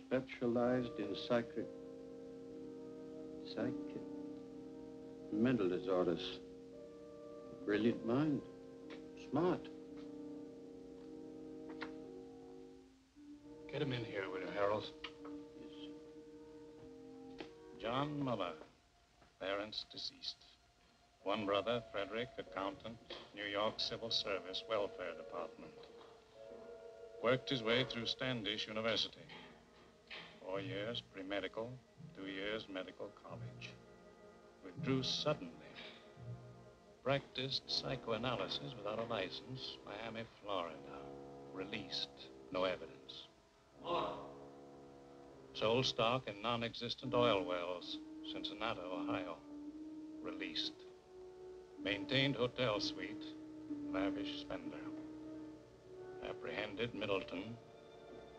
specialized in mental disorders. Brilliant mind. Smart. Get him in here, will you, Harold? Yes. John Muller, parents deceased. One brother, Frederick, accountant, New York Civil Service, Welfare Department. Worked his way through Standish University. 4 years pre-medical, 2 years medical college. Withdrew suddenly. Practiced psychoanalysis without a license, Miami, Florida. Released, no evidence. Sold stock in non-existent oil wells, Cincinnati, Ohio. Released. Maintained hotel suite, lavish spender. Apprehended Middleton,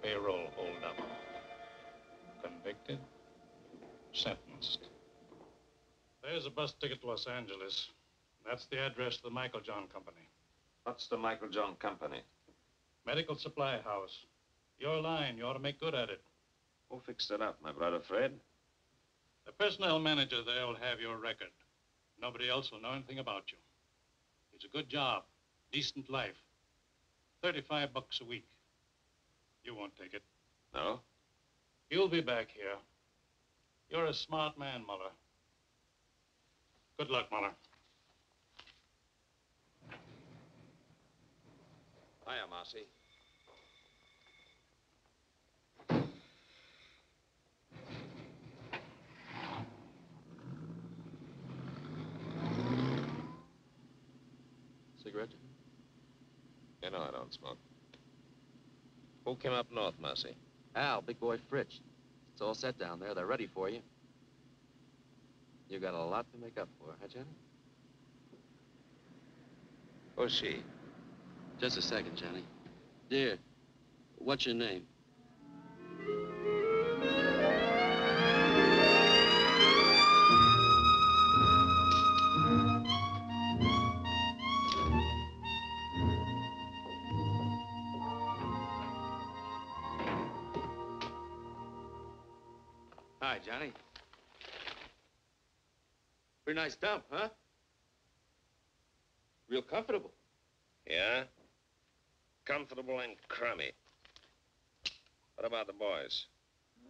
payroll holdup. Convicted, sentenced. There's a bus ticket to Los Angeles. That's the address of the Michael John Company. What's the Michael John Company? Medical supply house. Your line, you ought to make good at it. Who fixed it up, my brother Fred? The personnel manager there will have your record. Nobody else will know anything about you. It's a good job, decent life. $35 a week. You won't take it. No? You'll be back here. You're a smart man, Muller. Good luck, Muller. Hiya, Marcy. Cigarette? You know I don't smoke. Who came up north, Marcy? Al, big boy Fritz. It's all set down there. They're ready for you. You got a lot to make up for, huh, Johnny? Who's she? Just a second, Johnny. Dear, what's your name? Hi, Johnny. Pretty nice dump, huh? Real comfortable. Yeah? Comfortable and crummy. What about the boys?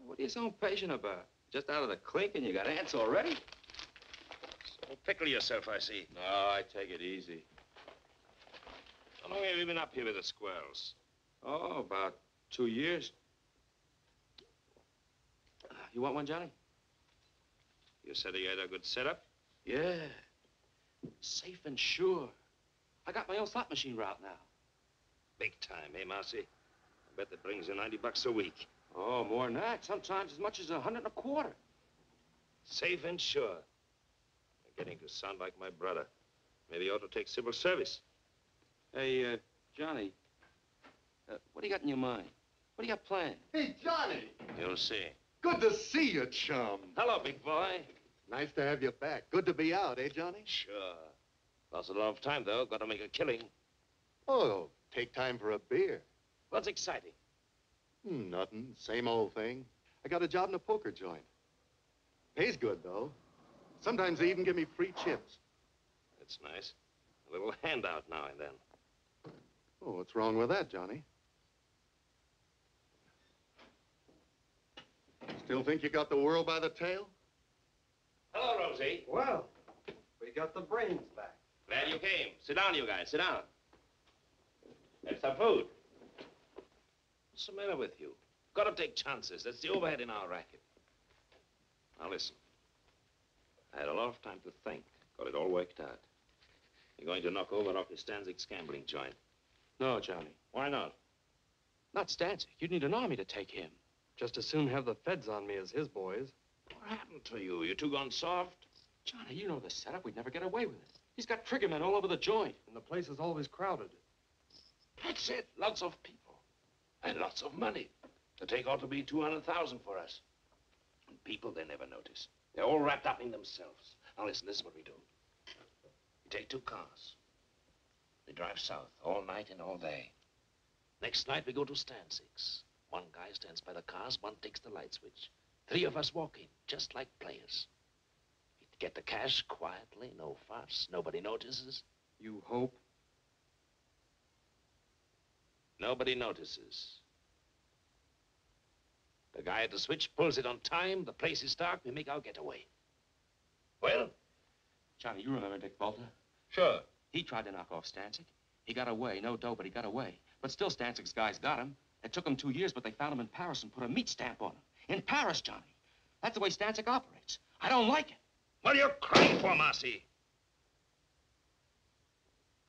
What are you so impatient about? Just out of the clink and you got ants already? So pickle yourself, I see. No, I take it easy. How long have you been up here with the squirrels? Oh, about 2 years. You want one, Johnny? You said you had a good setup? Yeah. Safe and sure. I got my own slot machine route now. Big time, eh, Marcy? I bet that brings you $90 a week. Oh, more than that. Sometimes as much as 125. Safe and sure. You're getting to sound like my brother. Maybe you ought to take civil service. Hey, Johnny, what do you got in your mind? What do you got planned? Hey, Johnny! You'll see. Good to see you, chum. Hello, big boy. Nice to have you back. Good to be out, eh, Johnny? Sure. Lost a lot of time, though. Got to make a killing. Oh, take time for a beer. What's exciting? Nothing. Same old thing. I got a job in a poker joint. Pays good, though. Sometimes they even give me free chips. That's nice. A little handout now and then. Oh, what's wrong with that, Johnny? Still think you got the world by the tail? Hello, Rosie. Well, we got the brains back. Glad you came. Sit down, you guys. Sit down. Have some food. What's the matter with you? Got to take chances. That's the overhead in our racket. Now, listen. I had a lot of time to think. Got it all worked out. You're going to knock over Rocky Stanzik's gambling joint. No, Johnny. Why not? Not Stanzik. You'd need an army to take him. Just as soon have the feds on me as his boys. What happened to you? You two gone soft? Johnny, you know the setup. We'd never get away with it. He's got triggermen all over the joint. And the place is always crowded. That's it. Lots of people. And lots of money. The take ought to be 200,000 for us. And people, they never notice. They're all wrapped up in themselves. Now listen, this is what we do. We take 2 cars. We drive south all night and all day. Next night we go to Stanzik's. One guy stands by the cars, one takes the light switch. 3 of us walk in, just like players. We get the cash quietly, no fuss, nobody notices. You hope? Nobody notices. The guy at the switch pulls it on time, the place is dark, we make our getaway. Well? Johnny, you remember Dick Bolter? Sure. He tried to knock off Stancik. He got away. No dough, but he got away. But still, Stancik's guys got him. It took him 2 years, but they found him in Paris and put a meat stamp on him. In Paris, Johnny. That's the way Stancik operates. I don't like it. What are you crying for, Marcy?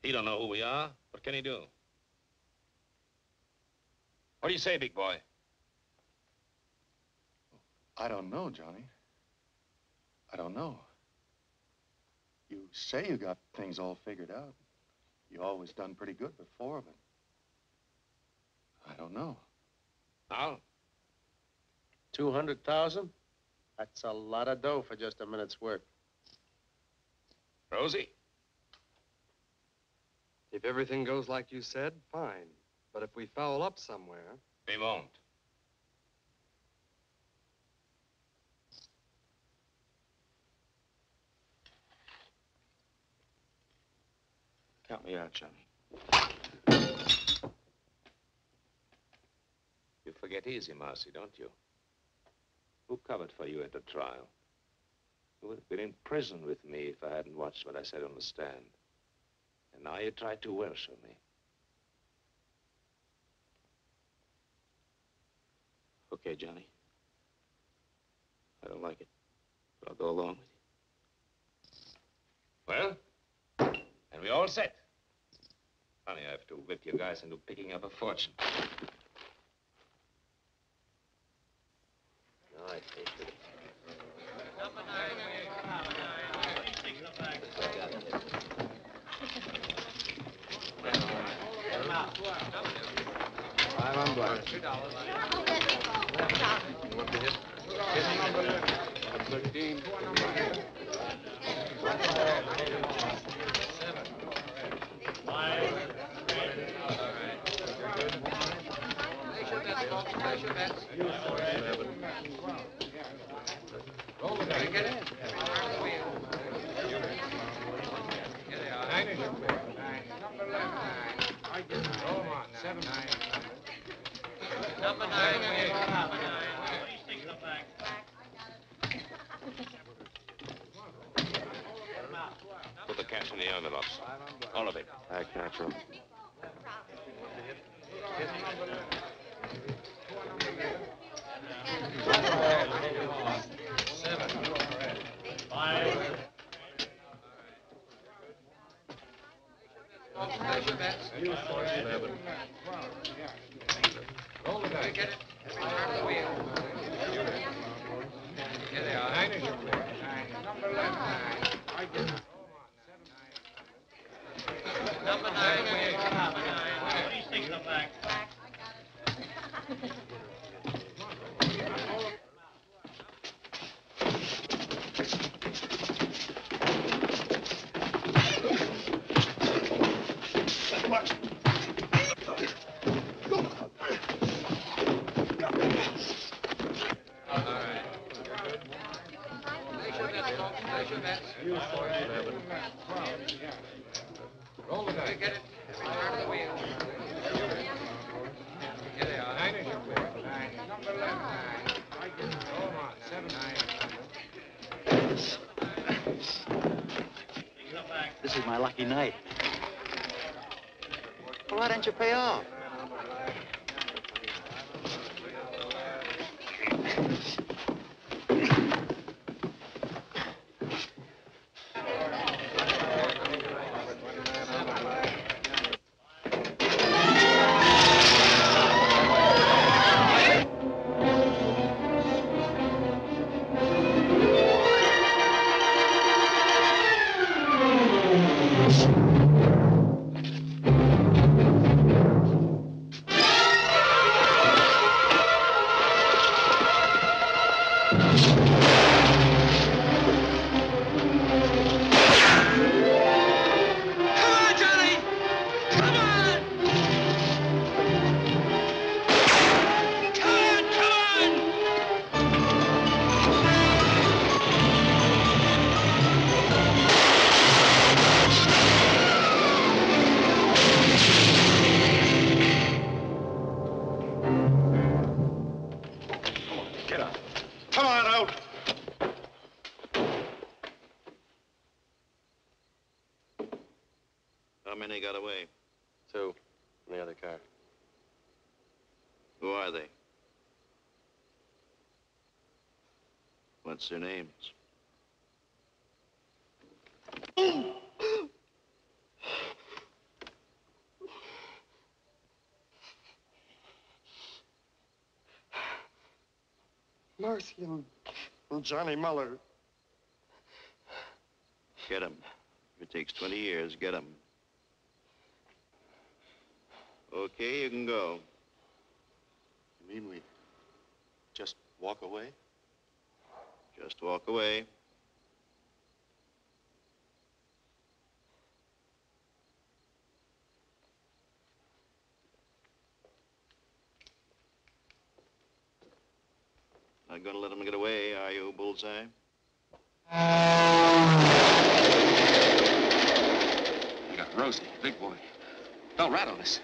He don't know who we are. What can he do? What do you say, big boy? I don't know, Johnny. I don't know. You say you got things all figured out. You always done pretty good before, but I don't know. How? 200,000? That's a lot of dough for just a minute's work. Rosie? If everything goes like you said, fine. But if we foul up somewhere... We won't. Count me out, Johnny. You forget easy, Marcy, don't you? Who covered for you at the trial? You would have been in prison with me if I hadn't watched what I said on the stand. And now you try to worship me. Okay, Johnny. I don't like it, but I'll go along with you. Well, and we all set. Funny, I have to whip you guys into picking up a fortune. All right, Number 9. Take the back. $5 $2. You want the hit? Hit number 13. Roll the dice. Get it? Here they are. 9 Number 11. Roll them on. 7. Number 9. Please take the back. Put the cash in the envelopes. All of it. Act natural. Place your bets. 11. Roll the dice. Get it? Turn the wheel. Here they are. 9 Number 11. Number 9. Please take the back. Roll the dice. Get it? Turn the wheel. Here they are. 9 Number 11. Roll them on. 7. This is my lucky night. Well, why don't you pay off? Get up. Come on out. How many got away? 2 in the other car. Who are they? What's their names? Marcy and Johnny Muller. Get them. If it takes 20 years, get them. Okay, you can go. You mean we just walk away? Just walk away. Not gonna let them get away, are you, Bullseye? We got Rosie, big boy. They'll rat on us.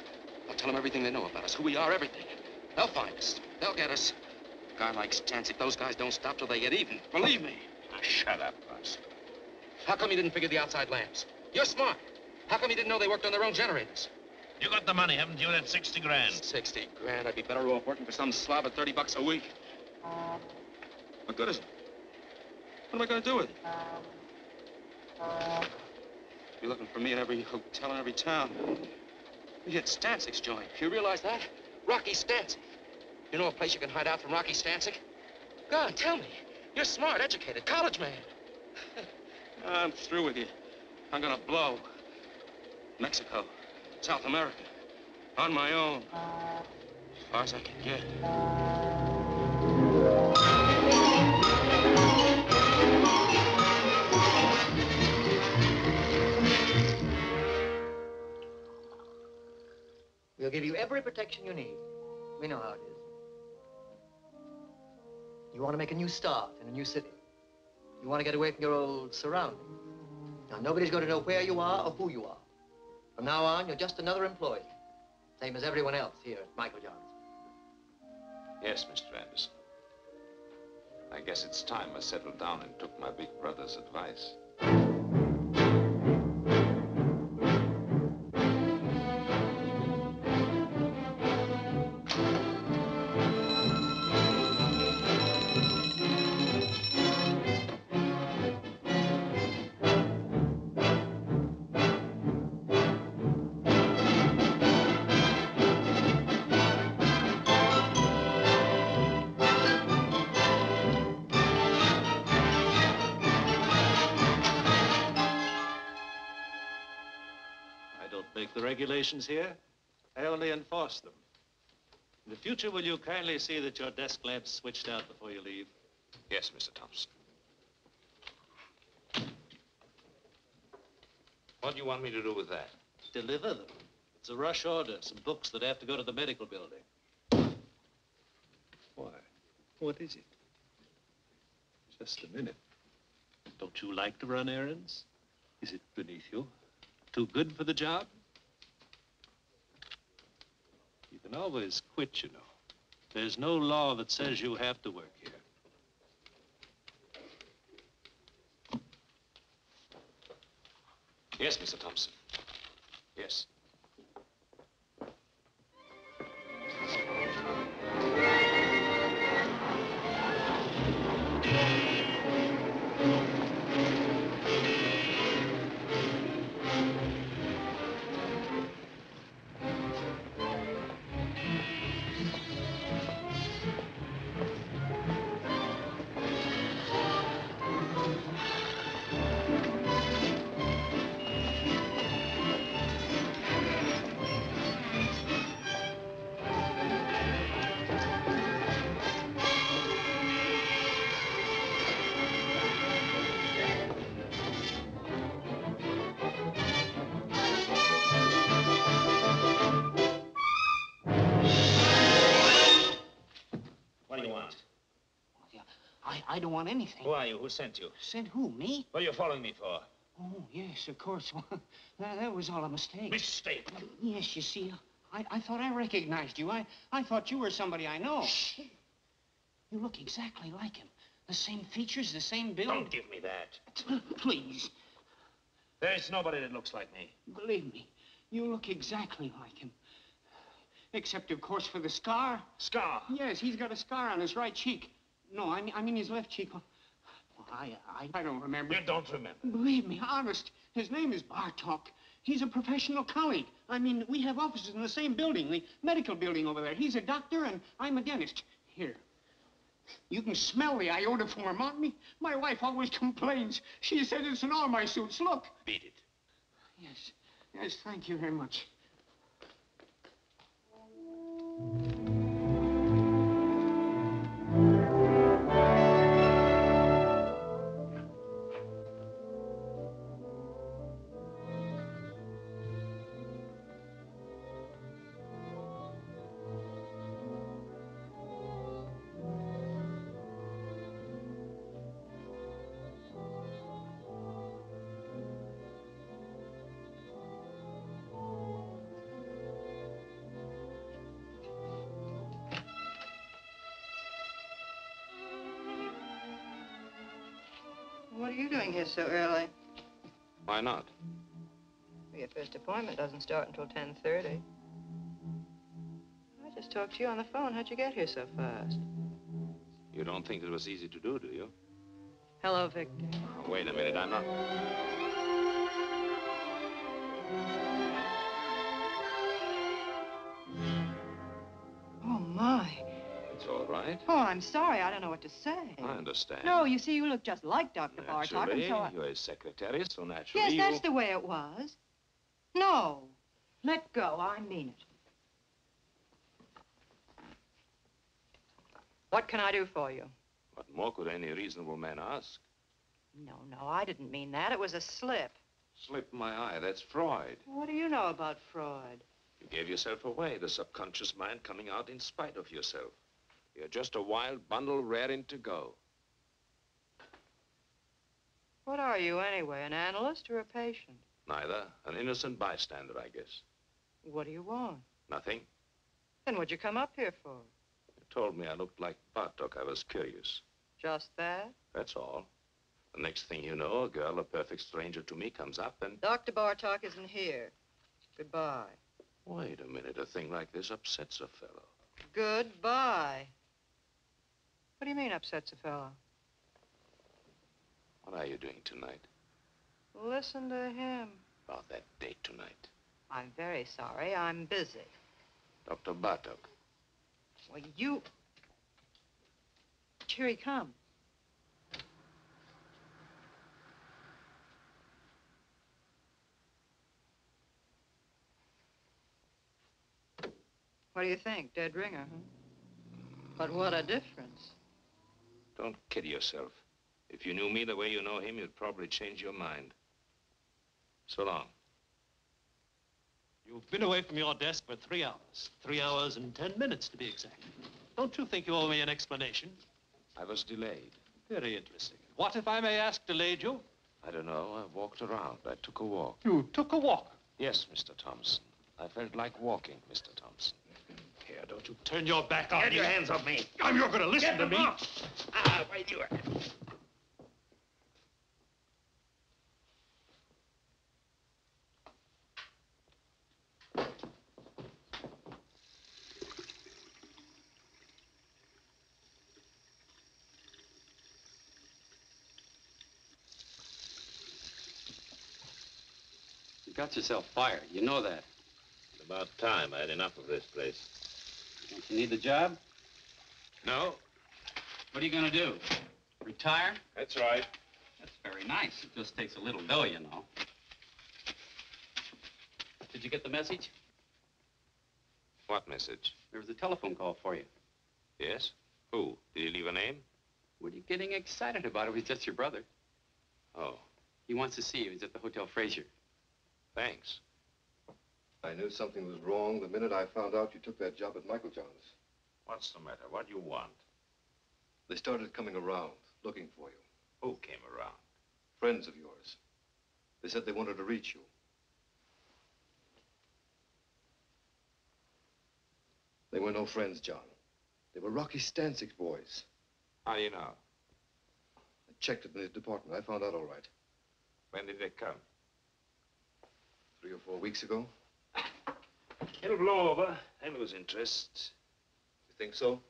They'll tell them everything they know about us, who we are, everything. They'll find us. They'll get us. A guy like Stancic, those guys don't stop till they get even. Believe me. Shut up, Buzz. How come you didn't figure the outside lamps? You're smart. How come you didn't know they worked on their own generators? You got the money, haven't you? That 60 grand. 60 grand. I'd be better off working for some slob at 30 bucks a week. What good is it? What am I going to do with it? You're looking for me in every hotel in every town. We hit Stancic's joint. You realize that? Rocky Stancic. You know a place you can hide out from Rocky Stancic? Go on, tell me. You're smart, educated, college man. I'm through with you. I'm gonna blow. Mexico, South America, on my own. As far as I can get. We'll give you every protection you need. We know how it is. You want to make a new start in a new city. You want to get away from your old surroundings. Now, nobody's going to know where you are or who you are. From now on, you're just another employee. Same as everyone else here at Michael Johnson. Yes, Mr. Anderson. I guess it's time I settled down and took my big brother's advice. Make the regulations here. I only enforce them. In the future, will you kindly see that your desk lamp's switched out before you leave? Yes, Mr. Thompson. What do you want me to do with that? Deliver them. It's a rush order. Some books that have to go to the medical building. Why? What is it? Just a minute. Don't you like to run errands? Is it beneath you? Too good for the job? You can always quit, you know. There's no law that says you have to work here. Yes, Mr. Thompson. Yes. What do you want? I don't want anything. Who are you? Who sent you? Sent who, me? What are you following me for? Oh, yes, of course. That was all a mistake. Mistake? Yes, you see, I thought I recognized you. I thought you were somebody I know. You look exactly like him. The same features, the same build. Don't give me that. Please. There's nobody that looks like me. Believe me, you look exactly like him. Except, of course, for the scar. Scar? Yes, he's got a scar on his right cheek. No, I mean his left cheek. I don't remember. You don't remember? Believe me, honest. His name is Bartok. He's a professional colleague. I mean, we have offices in the same building, the medical building over there. He's a doctor and I'm a dentist. Here. You can smell the iodoform on me. My wife always complains. She said it's in all my suits. Look. Beat it. Yes, thank you very much. What are you doing here so early? Why not? Well, your first appointment doesn't start until 10:30. I just talked to you on the phone. How'd you get here so fast? You don't think it was easy to do you? Hello, Victor. Oh, wait a minute, I'm not... Oh, my. It's all right. Oh, I'm sorry. I don't know what to say. I understand. No, you see, you look just like Dr. Bartok, Naturally, and so you're his secretary, so naturally Yes, you... that's the way it was. No. Let go. I mean it. What can I do for you? What more could any reasonable man ask? No, I didn't mean that. It was a slip. Slip my eye, that's Freud. What do you know about Freud? You gave yourself away, the subconscious mind coming out in spite of yourself. You're just a wild bundle raring to go. What are you, anyway, an analyst or a patient? Neither. An innocent bystander, I guess. What do you want? Nothing. Then what'd you come up here for? You told me I looked like Bartok. I was curious. Just that? That's all. The next thing you know, a girl, a perfect stranger to me, comes up and... Dr. Bartok isn't here. Goodbye. Wait a minute. A thing like this upsets a fellow. Goodbye. What do you mean upsets a fellow? What are you doing tonight? Listen to him. About that date tonight. I'm very sorry. I'm busy. Dr. Bartok. Well, you... Here he comes. What do you think? Dead ringer, huh? But what a difference. Don't kid yourself. If you knew me the way you know him, you'd probably change your mind. So long. You've been away from your desk for 3 hours. 3 hours and 10 minutes, to be exact. Don't you think you owe me an explanation? I was delayed. Very interesting. What, if I may ask, delayed you? I don't know. I walked around. I took a walk. You took a walk? Yes, Mr. Thompson. I felt like walking, Mr. Thompson. Here, don't you turn your back on me. Get your hands off me. You're going to listen to me. Wait, you... You got yourself fired. You know that. It's about time. I had enough of this place. Don't you need the job? No. What are you going to do? Retire? That's right. That's very nice. It just takes a little dough, you know. Did you get the message? What message? There was a telephone call for you. Yes? Who? Did he leave a name? What are you getting excited about? It was just your brother. Oh. He wants to see you. He's at the Hotel Fraser. Thanks. I knew something was wrong the minute I found out you took that job at Michael John's. What's the matter? What do you want? They started coming around, looking for you. Who came around? Friends of yours. They said they wanted to reach you. They were no friends, John. They were Rocky Stancic's boys. How do you know? I checked it in his department. I found out all right. When did they come? 3 or 4 weeks ago. It'll blow over. They'll lose interest. You think so?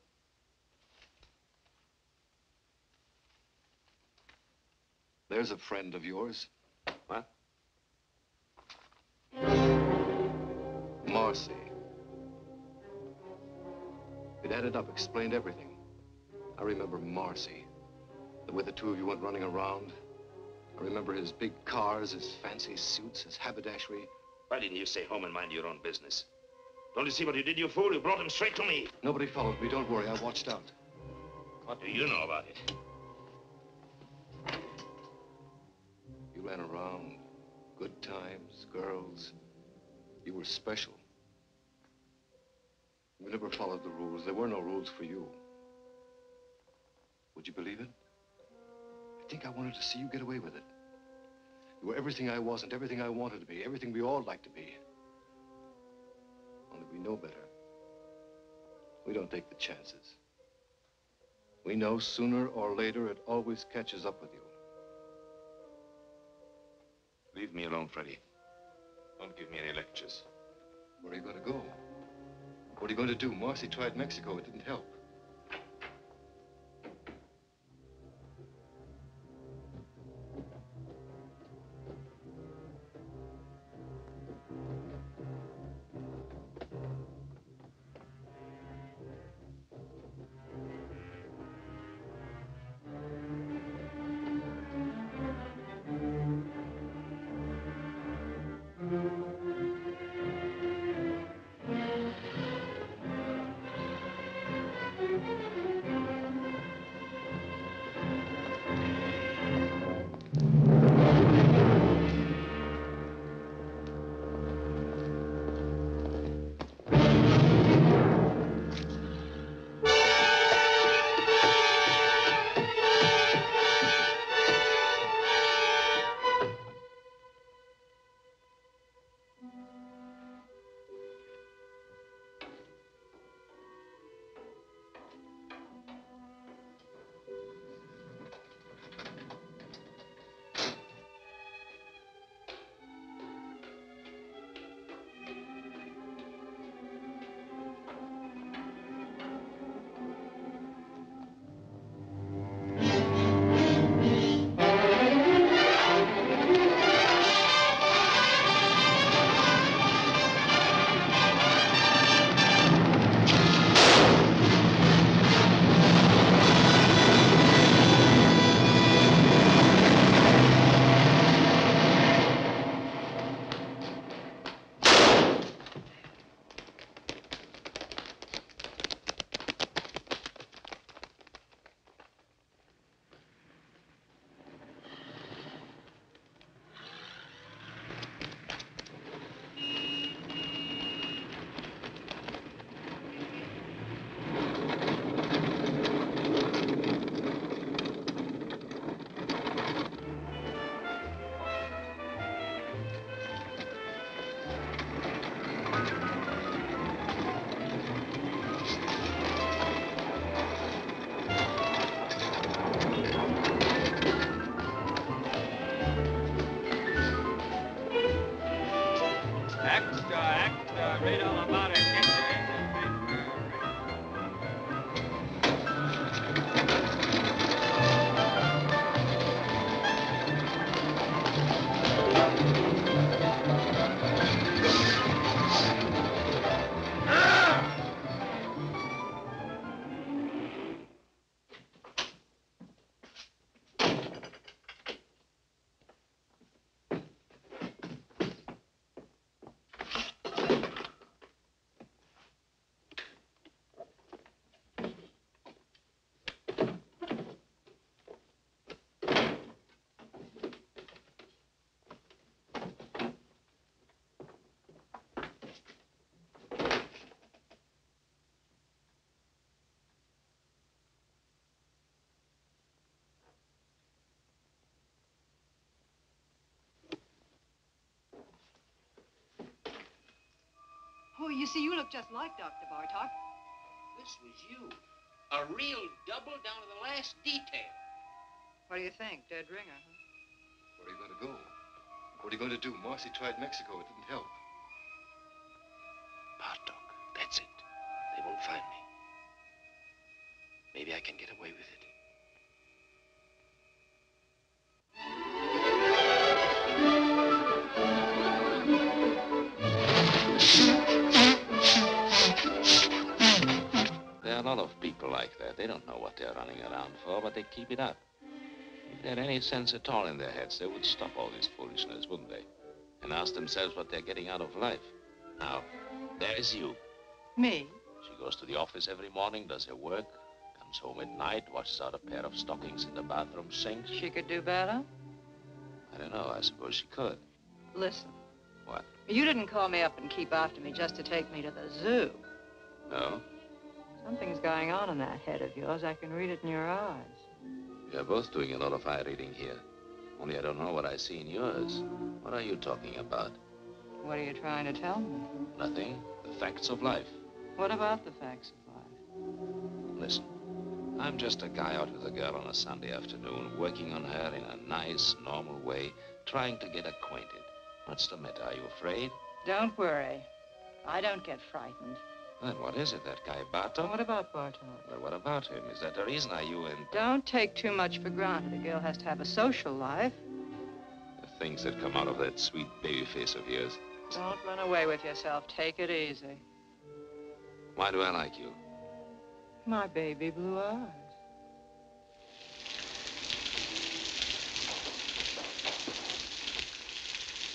There's a friend of yours. What? Marcy. It added up, explained everything. I remember Marcy. The way the two of you went running around. I remember his big cars, his fancy suits, his haberdashery. Why didn't you stay home and mind your own business? Don't you see what you did, you fool? You brought him straight to me. Nobody followed me. Don't worry. I watched out. What do you know about it? You ran around. Good times, girls. You were special. You never followed the rules. There were no rules for you. Would you believe it? I think I wanted to see you get away with it. You were everything I wasn't, everything I wanted to be, everything we all like to be. Only we know better. We don't take the chances. We know sooner or later it always catches up with you. Leave me alone, Freddie. Don't give me any lectures. Where are you going to go? What are you going to do? Marcy tried Mexico. It didn't help. Read all about it. Get your Oh, you see, you look just like Dr. Bartok. This was you. A real double down to the last detail. What do you think? Dead ringer, huh? Where are you going to go? What are you going to do? Marcy tried Mexico. It didn't help. Bartok, that's it. They won't find me. Maybe I can get away with it. There are a lot of people like that. They don't know what they're running around for, but they keep it up. If they had any sense at all in their heads, they would stop all this foolishness, wouldn't they? And ask themselves what they're getting out of life. Now, there's you. Me? She goes to the office every morning, does her work, comes home at night, washes out a pair of stockings in the bathroom sink. She could do better? I don't know. I suppose she could. Listen. What? You didn't call me up and keep after me just to take me to the zoo. No? Something's going on in that head of yours. I can read it in your eyes. We are both doing a lot of eye reading here. Only I don't know what I see in yours. What are you talking about? What are you trying to tell me? Nothing. The facts of life. What about the facts of life? Listen, I'm just a guy out with a girl on a Sunday afternoon, working on her in a nice, normal way, trying to get acquainted. What's the matter? Are you afraid? Don't worry. I don't get frightened. Then what is it, that guy Bartok? What about Bartok? Well, what about him? Is that the reason? Are you in... Don't take too much for granted. A girl has to have a social life. The things that come out of that sweet baby face of yours. Don't run away with yourself. Take it easy. Why do I like you? My baby blue eyes.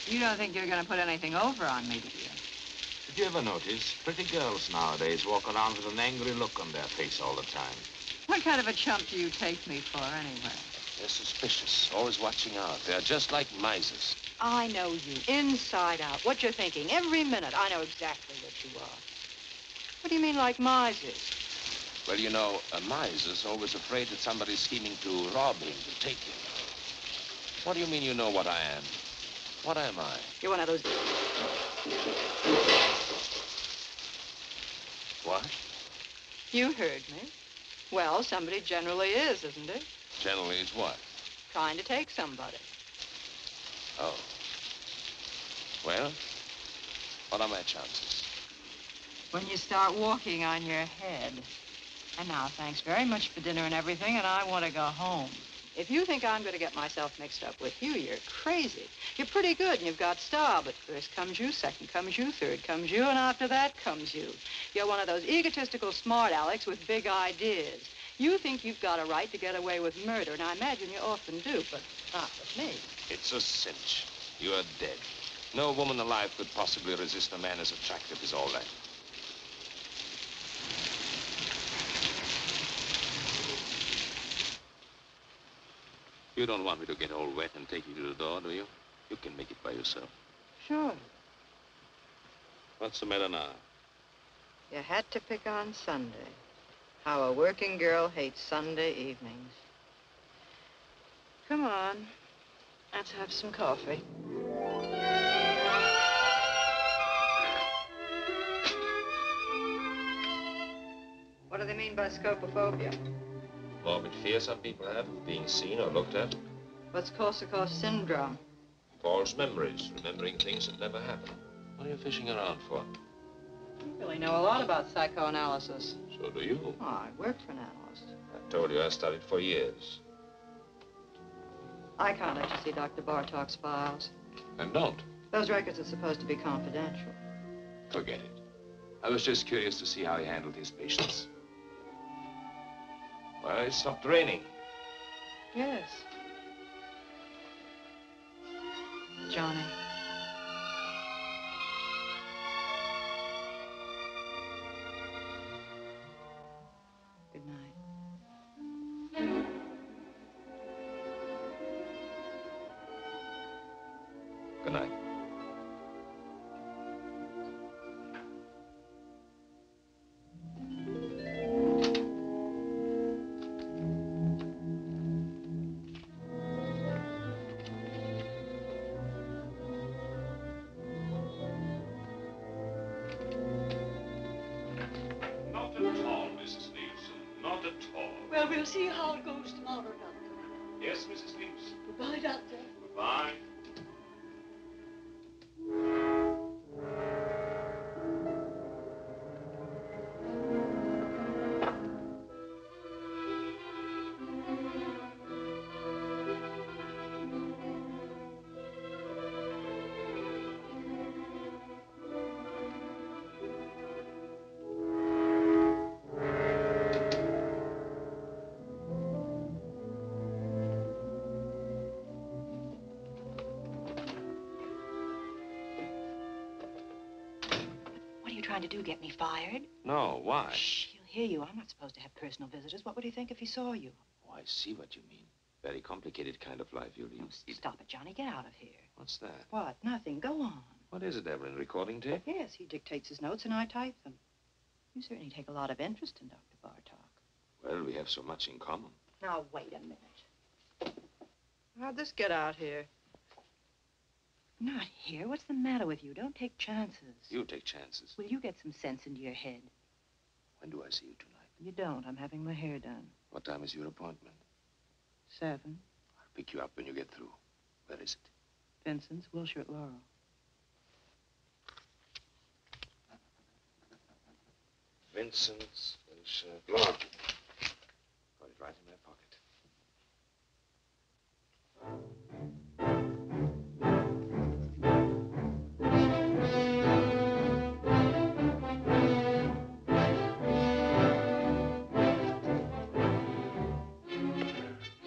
You don't think you're going to put anything over on me, do you? Did you ever notice pretty girls nowadays walk around with an angry look on their face all the time? What kind of a chump do you take me for, anyway? They're suspicious, always watching out. They're just like misers. I know you, inside out. What you're thinking, every minute. I know exactly what you are. What do you mean, like misers? Well, you know, a miser's always afraid that somebody's scheming to rob him, to take him. What do you mean you know what I am? What am I? You're one of those... What? You heard me. Well, somebody generally is, isn't it? Generally is what? Trying to take somebody. Oh. Well, what are my chances? When you start walking on your head. And now, thanks very much for dinner and everything, and I want to go home. If you think I'm going to get myself mixed up with you, you're crazy. You're pretty good, and you've got style, but first comes you, second comes you, third comes you, and after that comes you. You're one of those egotistical smart alecks with big ideas. You think you've got a right to get away with murder, and I imagine you often do, but not with me. It's a cinch. You are dead. No woman alive could possibly resist a man as attractive as all that. You don't want me to get all wet and take you to the door, do you? You can make it by yourself. Sure. What's the matter now? You had to pick on Sunday. How a working girl hates Sunday evenings. Come on. Let's have some coffee. What do they mean by scopophobia? Morbid fear some people have of being seen or looked at. What's Korsakoff syndrome? False memories, remembering things that never happened. What are you fishing around for? You really know a lot about psychoanalysis. So do you. Oh, I worked for an analyst. I told you I studied for years. I can't let you see Dr. Bartok's files. And don't. Those records are supposed to be confidential. Forget it. I was just curious to see how he handled his patients. Well, it stopped raining. Yes. Johnny. Good night. Good night. Not at all, Mrs. Nielsen. Not at Well, we'll see how it goes tomorrow, Doctor. Yes, Mrs. Leaps. Goodbye, Doctor. Goodbye. What are you trying to do, get me fired? No, why? Shh, he'll hear you. I'm not supposed to have personal visitors. What would he think if he saw you? Oh, I see what you mean. Very complicated kind of life you lead. Oh, stop it, Johnny. Get out of here. What's that? What? Nothing. Go on. What is it, Evelyn? Recording tape? Yes, he dictates his notes and I type them. You certainly take a lot of interest in Dr. Bartok. Well, we have so much in common. Now, wait a minute. How'd this get out here? Not here. What's the matter with you? Don't take chances. You take chances. Will you get some sense into your head? When do I see you tonight? You don't. I'm having my hair done. What time is your appointment? 7. I'll pick you up when you get through. Where is it? Vincent's, Wilshire at Laurel. Vincent's, Laurel. Got it right in my pocket.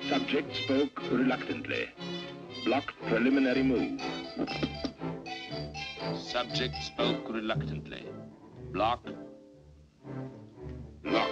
Subject spoke reluctantly. Blocked preliminary move. Subject spoke reluctantly. Block. Block.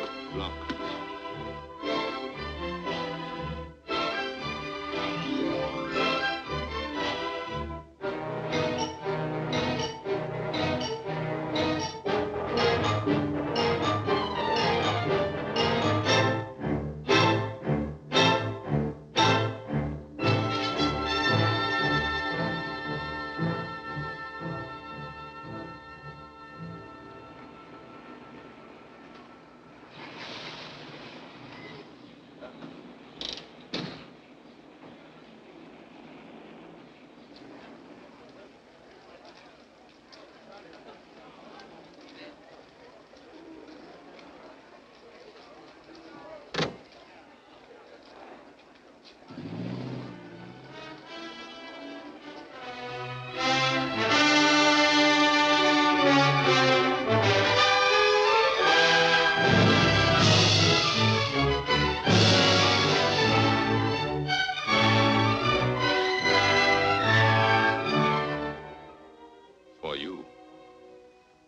For you.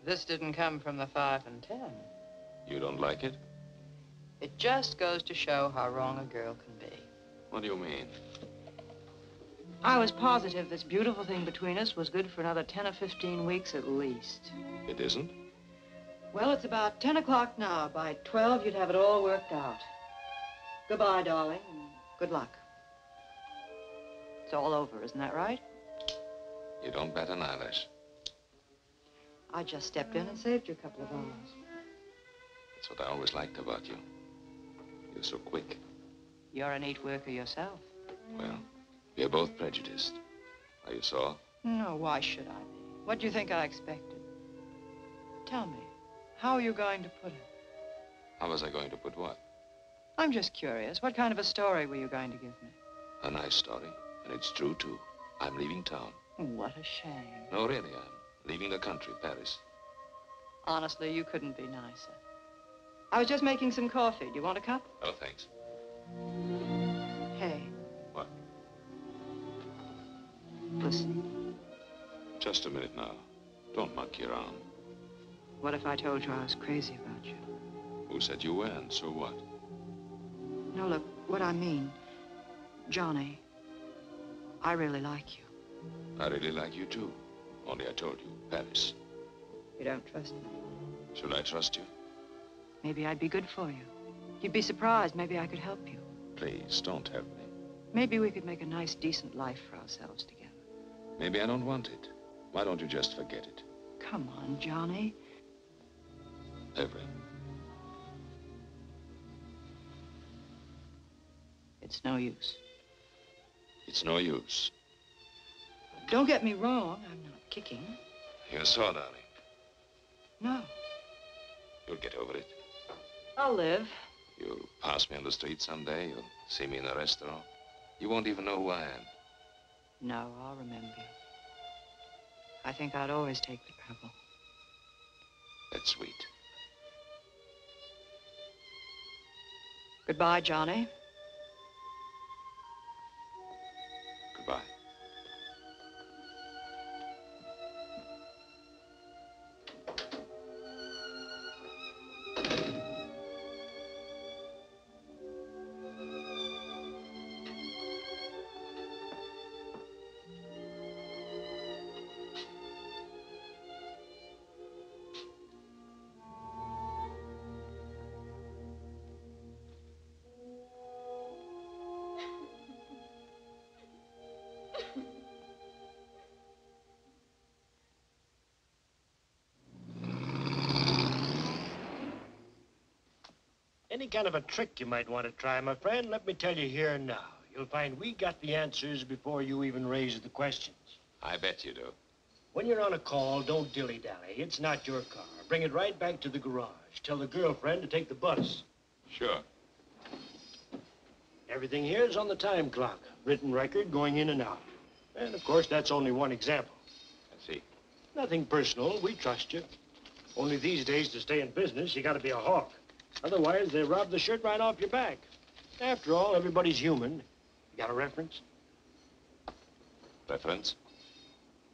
This didn't come from the 5 and 10. You don't like it? It just goes to show how wrong a girl can be. What do you mean? I was positive this beautiful thing between us was good for another 10 or 15 weeks at least. It isn't? Well, it's about 10 o'clock now. By 12, you'd have it all worked out. Goodbye, darling, and good luck. It's all over, isn't that right? You don't bat an eyelash. I just stepped in and saved you a couple of hours. That's what I always liked about you. You're so quick. You're a neat worker yourself. Well, we're both prejudiced. Are you sore? No, why should I be? What do you think I expected? Tell me, how are you going to put it? How was I going to put what? I'm just curious. What kind of a story were you going to give me? A nice story, and it's true, too. I'm leaving town. What a shame. No, really, I'm leaving the country, Paris. Honestly, you couldn't be nicer. I was just making some coffee. Do you want a cup? Oh, thanks. Hey. What? Listen. Just a minute now. Don't monkey around. What if I told you I was crazy about you? Who said you weren't? So what? No, look, what I mean, Johnny, I really like you. I really like you, too. Only I told you, Paris. You don't trust me? Should I trust you? Maybe I'd be good for you. You'd be surprised. Maybe I could help you. Please, don't help me. Maybe we could make a nice, decent life for ourselves together. Maybe I don't want it. Why don't you just forget it? Come on, Johnny. Evelyn. It's no use. It's no use. Don't get me wrong, I'm not kicking. You're sore, darling. No. You'll get over it. I'll live. You'll pass me on the street someday. You'll see me in a restaurant. You won't even know who I am. No, I'll remember you. I think I'd always take the trouble. That's sweet. Goodbye, Johnny. Goodbye. Any kind of a trick you might want to try, my friend, let me tell you here and now. You'll find we got the answers before you even raise the questions. I bet you do. When you're on a call, don't dilly-dally. It's not your car. Bring it right back to the garage. Tell the girlfriend to take the bus. Sure. Everything here is on the time clock. Written record going in and out. And, of course, that's only one example. I see. Nothing personal. We trust you. Only these days, to stay in business, you got to be a hawk. Otherwise, they rob the shirt right off your back. After all, everybody's human. You got a reference? Reference?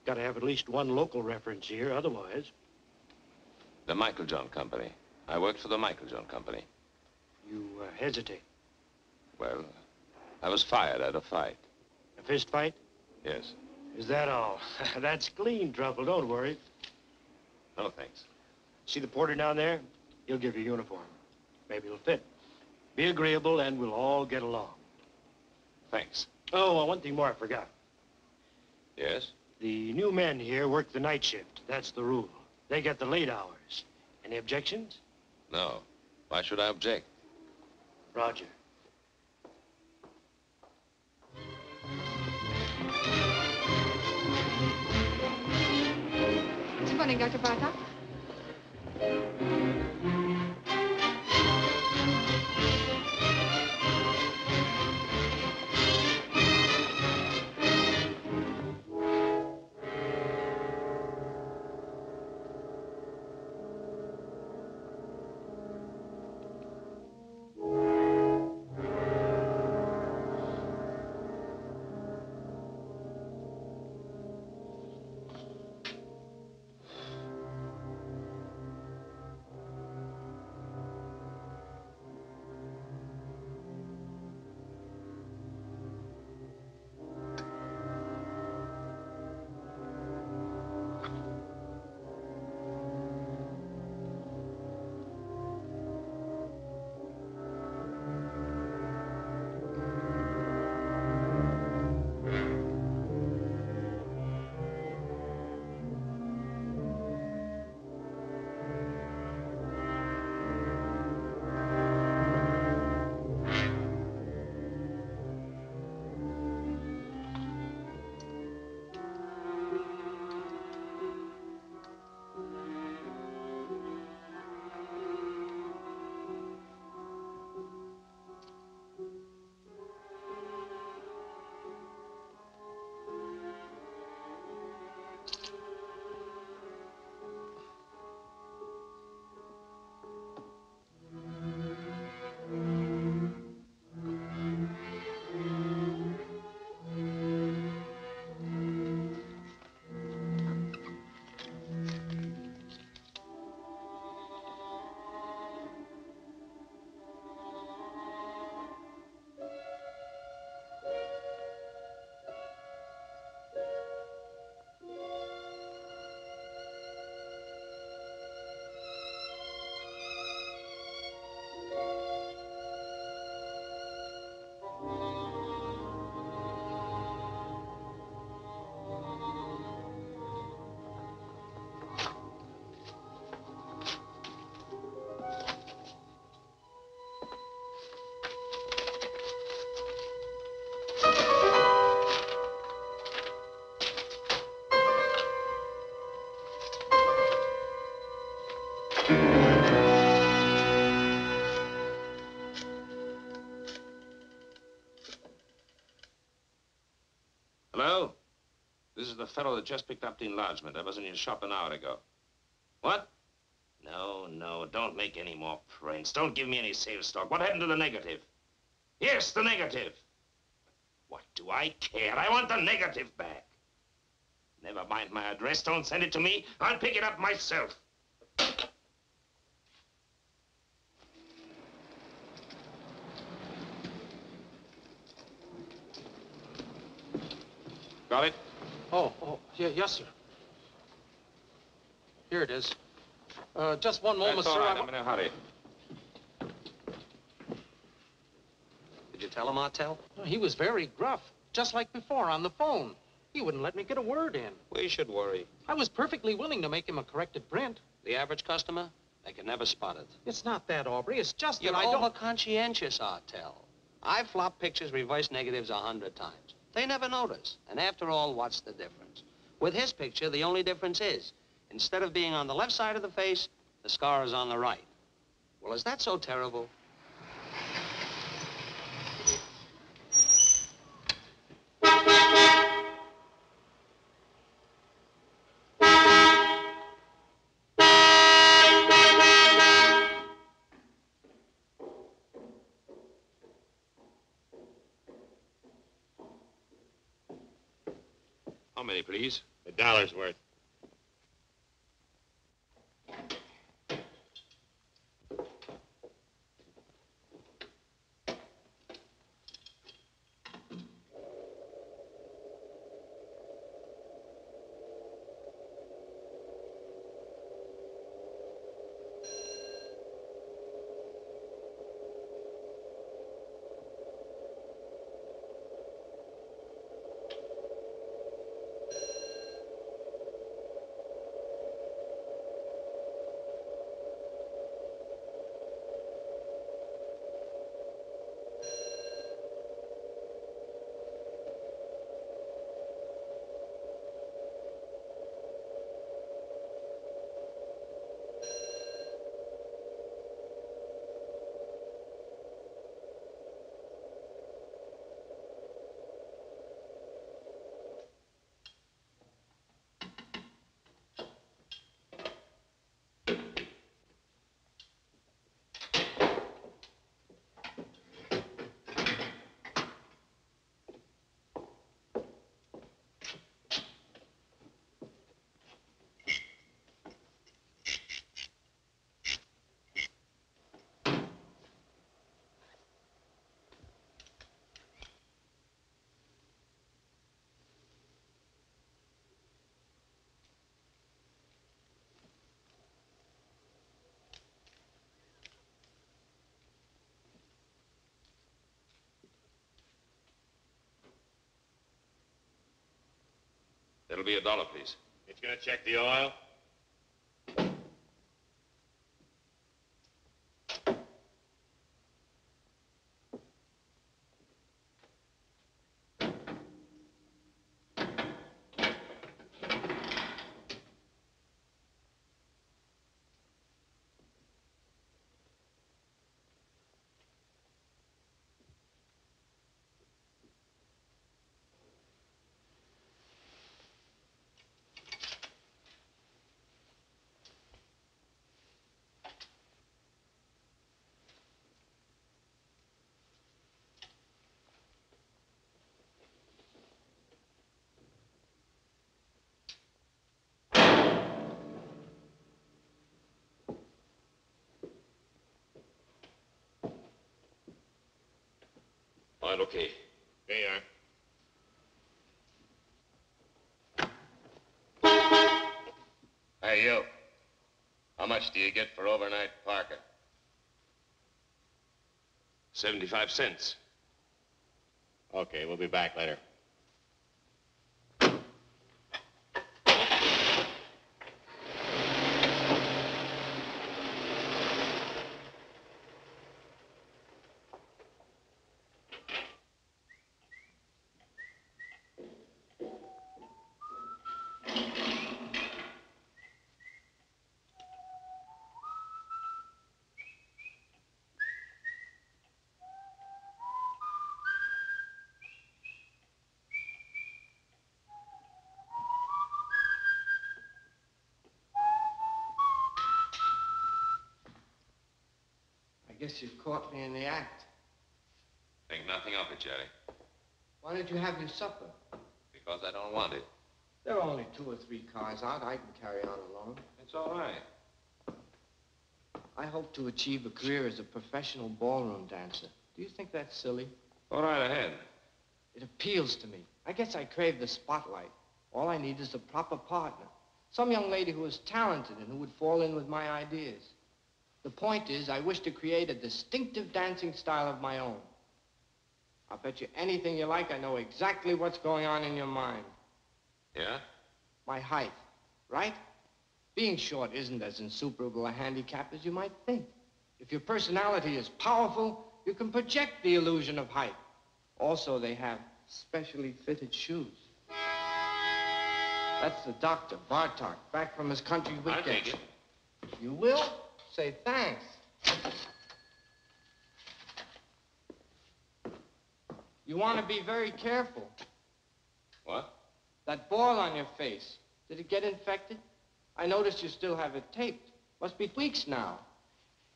Got to have at least one local reference here, otherwise. The Michael John Company. I worked for the Michael John Company. You hesitate. Well, I was fired at a fight. A fist fight? Yes. Is that all? That's clean trouble, don't worry. No, thanks. See the porter down there? He'll give you a uniform. Maybe it'll fit. Be agreeable and we'll all get along. Thanks. Oh, one thing more I forgot. Yes? The new men here work the night shift. That's the rule. They get the late hours. Any objections? No. Why should I object? Roger. Si vuole in gattapata? Hello? This is the fellow that just picked up the enlargement. I was in your shop an hour ago. What? No, no, don't make any more prints. Don't give me any sales stock. What happened to the negative? Yes, the negative. What do I care? I want the negative back. Never mind my address. Don't send it to me. I'll pick it up myself. Got it? Oh, yeah, yes, sir. Here it is. Just one moment, That's all sir. right. I'm in a hurry. Did you tell him, Martel? He was very gruff, just like before on the phone. He wouldn't let me get a word in. We should worry. I was perfectly willing to make him a corrected print. The average customer, they can never spot it. It's not that, Aubrey. It's just You're that I don't... over-conscientious, Martel. I've flopped pictures, reverse negatives 100 times. They never notice. And after all, what's the difference? With his picture, the only difference is, instead of being on the left side of the face, the scar is on the right. Well, is that so terrible? How many, please? $1's worth. That'll be $1, please. It's gonna check the oil. All right, okay. There you are. Hey, you. How much do you get for overnight parking? 75 cents. Okay, we'll be back later. Guess you've caught me in the act. Think nothing of it, Jerry. Why don't you have your supper? Because I don't want it. There are only 2 or 3 cars out. I can carry on alone. It's all right. I hope to achieve a career as a professional ballroom dancer. Do you think that's silly? Go right ahead. It appeals to me. I guess I crave the spotlight. All I need is a proper partner. Some young lady who is talented and who would fall in with my ideas. The point is, I wish to create a distinctive dancing style of my own. I'll bet you anything you like, I know exactly what's going on in your mind. Yeah? My height, right? Being short isn't as insuperable a handicap as you might think. If your personality is powerful, you can project the illusion of height. Also, they have specially fitted shoes. That's the doctor, Bartok, back from his country weekend. I'll take it. You will? Say thanks. You want to be very careful. What? That boil on your face, did it get infected? I noticed you still have it taped. Must be weeks now.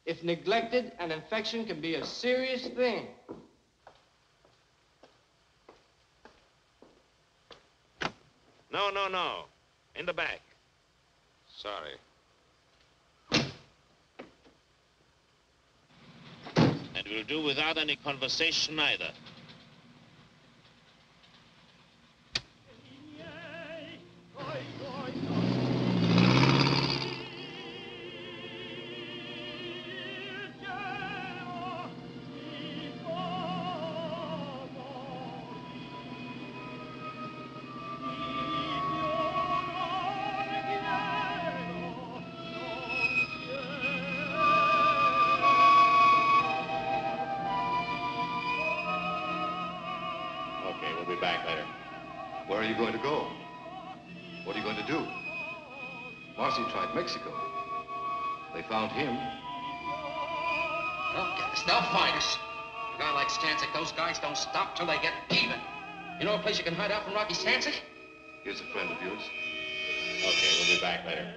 If neglected, an infection can be a serious thing. No. In the back. Sorry. And we'll do without any conversation either. Okay, we'll be back later. Where are you going to go? What are you going to do? Marcy tried Mexico. They found him. They'll get us. They'll find us. A guy like Stancic, those guys don't stop till they get even. You know a place you can hide out from Rocky Stancic? Here's a friend of yours. Okay, we'll be back later.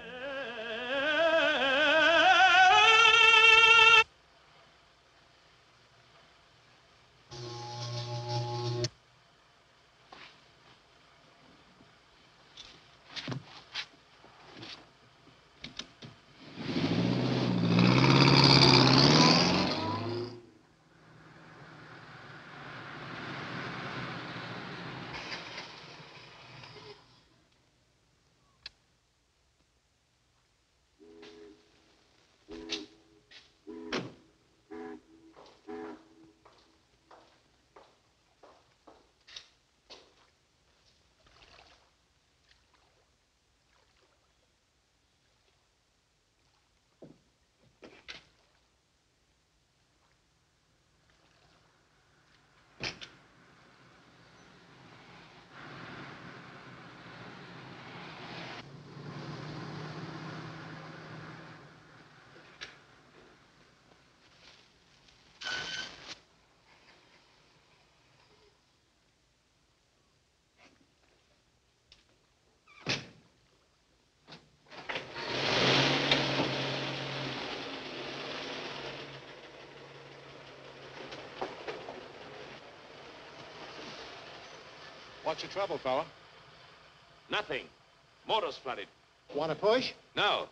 What's your trouble, fella? Nothing. Motor's flooded. Want to push? No.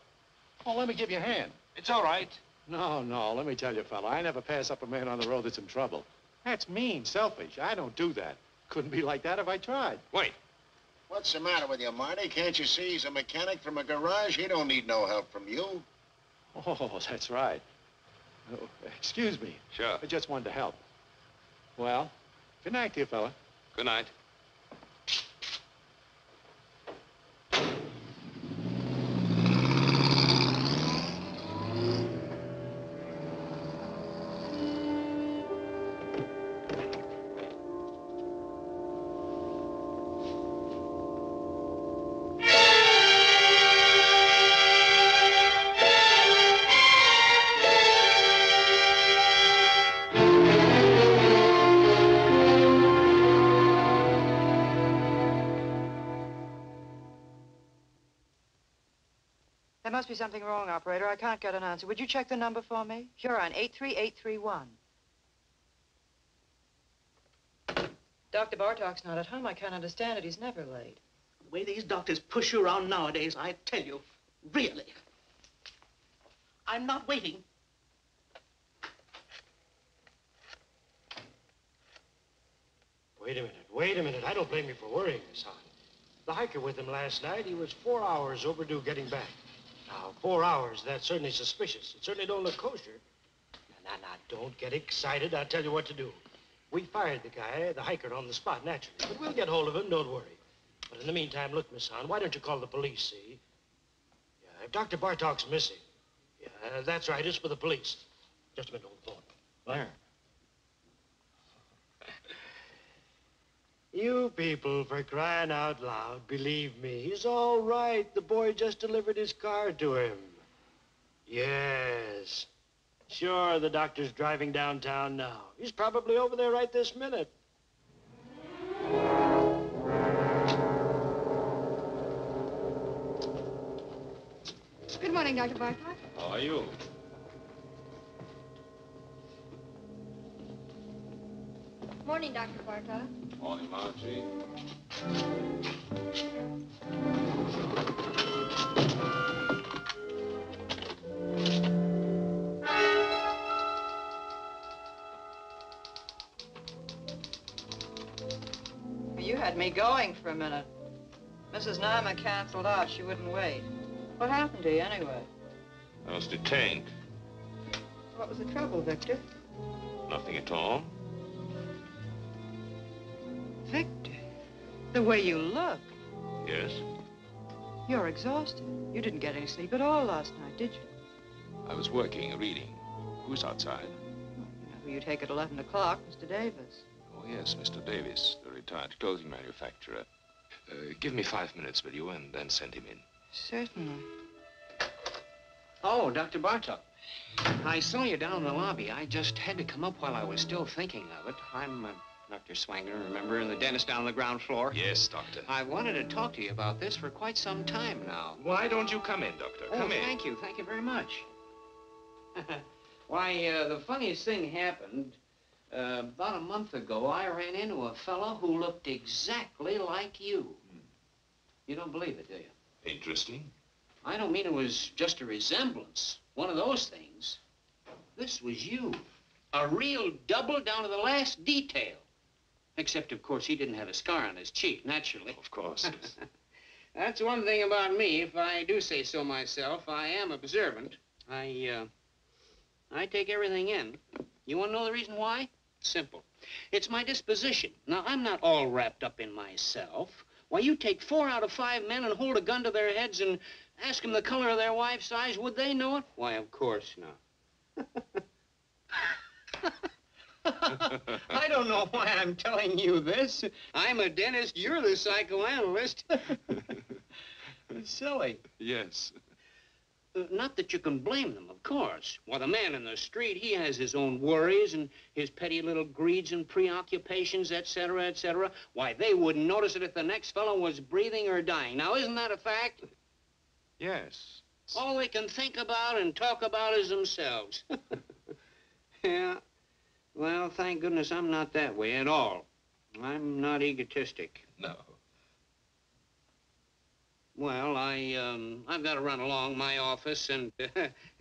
Oh, let me give you a hand. It's all right. No, let me tell you, fella, I never pass up a man on the road that's in trouble. That's mean, selfish. I don't do that. Couldn't be like that if I tried. Wait. What's the matter with you, Marty? Can't you see he's a mechanic from a garage? He don't need no help from you. Oh, that's right. Oh, excuse me. Sure. I just wanted to help. Well, good night to you, fella. Good night. There must be something wrong, operator. I can't get an answer. Would you check the number for me? Huron 83831. Dr. Bartok's not at home. I can't understand it. He's never late. The way these doctors push you around nowadays, I tell you, really. I'm not waiting. Wait a minute. I don't blame you for worrying, Miss Hahn. The hiker with him last night, he was 4 hours overdue getting back. Now, 4 hours, that's certainly suspicious. It certainly don't look kosher. Now, don't get excited. I'll tell you what to do. We fired the guy, the hiker, on the spot, naturally. But we'll get hold of him, don't worry. But in the meantime, look, Miss Hahn, why don't you call the police, see? Yeah, if Dr. Bartok's missing, yeah, that's right, it's for the police. Just a minute, old phone. There. You people, for crying out loud, believe me, he's all right. The boy just delivered his car to him. Yes. Sure, the doctor's driving downtown now. He's probably over there right this minute. Good morning, Dr. Bartok. How are you? Morning, Dr. Bartok. Morning, Margie. You had me going for a minute. Mrs. Nyman canceled out. She wouldn't wait. What happened to you, anyway? I was detained. What was the trouble, Victor? Nothing at all. Victor, the way you look. Yes? You're exhausted. You didn't get any sleep at all last night, did you? I was working, reading. Who's outside? You know who you take at 11 o'clock, Mr. Davis. Oh, yes, Mr. Davis, the retired clothing manufacturer. Give me 5 minutes, will you, and then send him in. Certainly. Oh, Dr. Bartok. I saw you down in the lobby. I just had to come up while I was still thinking of it. I'm Dr. Swanger, remember, and the dentist down on the ground floor? Yes, doctor. I wanted to talk to you about this for quite some time now. Why don't you come in, doctor? Come in. Thank you. Thank you very much. Why, the funniest thing happened. About a month ago, I ran into a fellow who looked exactly like you. You don't believe it, do you? Interesting. I don't mean it was just a resemblance. One of those things. This was you. A real double down to the last detail. Except, of course, he didn't have a scar on his cheek, naturally. Of course. That's one thing about me. If I do say so myself, I am observant. I take everything in. You want to know the reason why? Simple. It's my disposition. Now, I'm not all wrapped up in myself. Why, you take 4 out of 5 men and hold a gun to their heads and ask them the color of their wife's eyes. Would they know it? Why, of course not. I don't know why I'm telling you this. I'm a dentist. You're the psychoanalyst. It's silly. Yes. Not that you can blame them, of course. Why, the man in the street, he has his own worries and his petty little greeds and preoccupations, etc., etc. Why, they wouldn't notice it if the next fellow was breathing or dying. Now, isn't that a fact? Yes. All they can think about and talk about is themselves. Yeah. Well, thank goodness I'm not that way at all. I'm not egotistic. No. Well, I've got to run along my office, and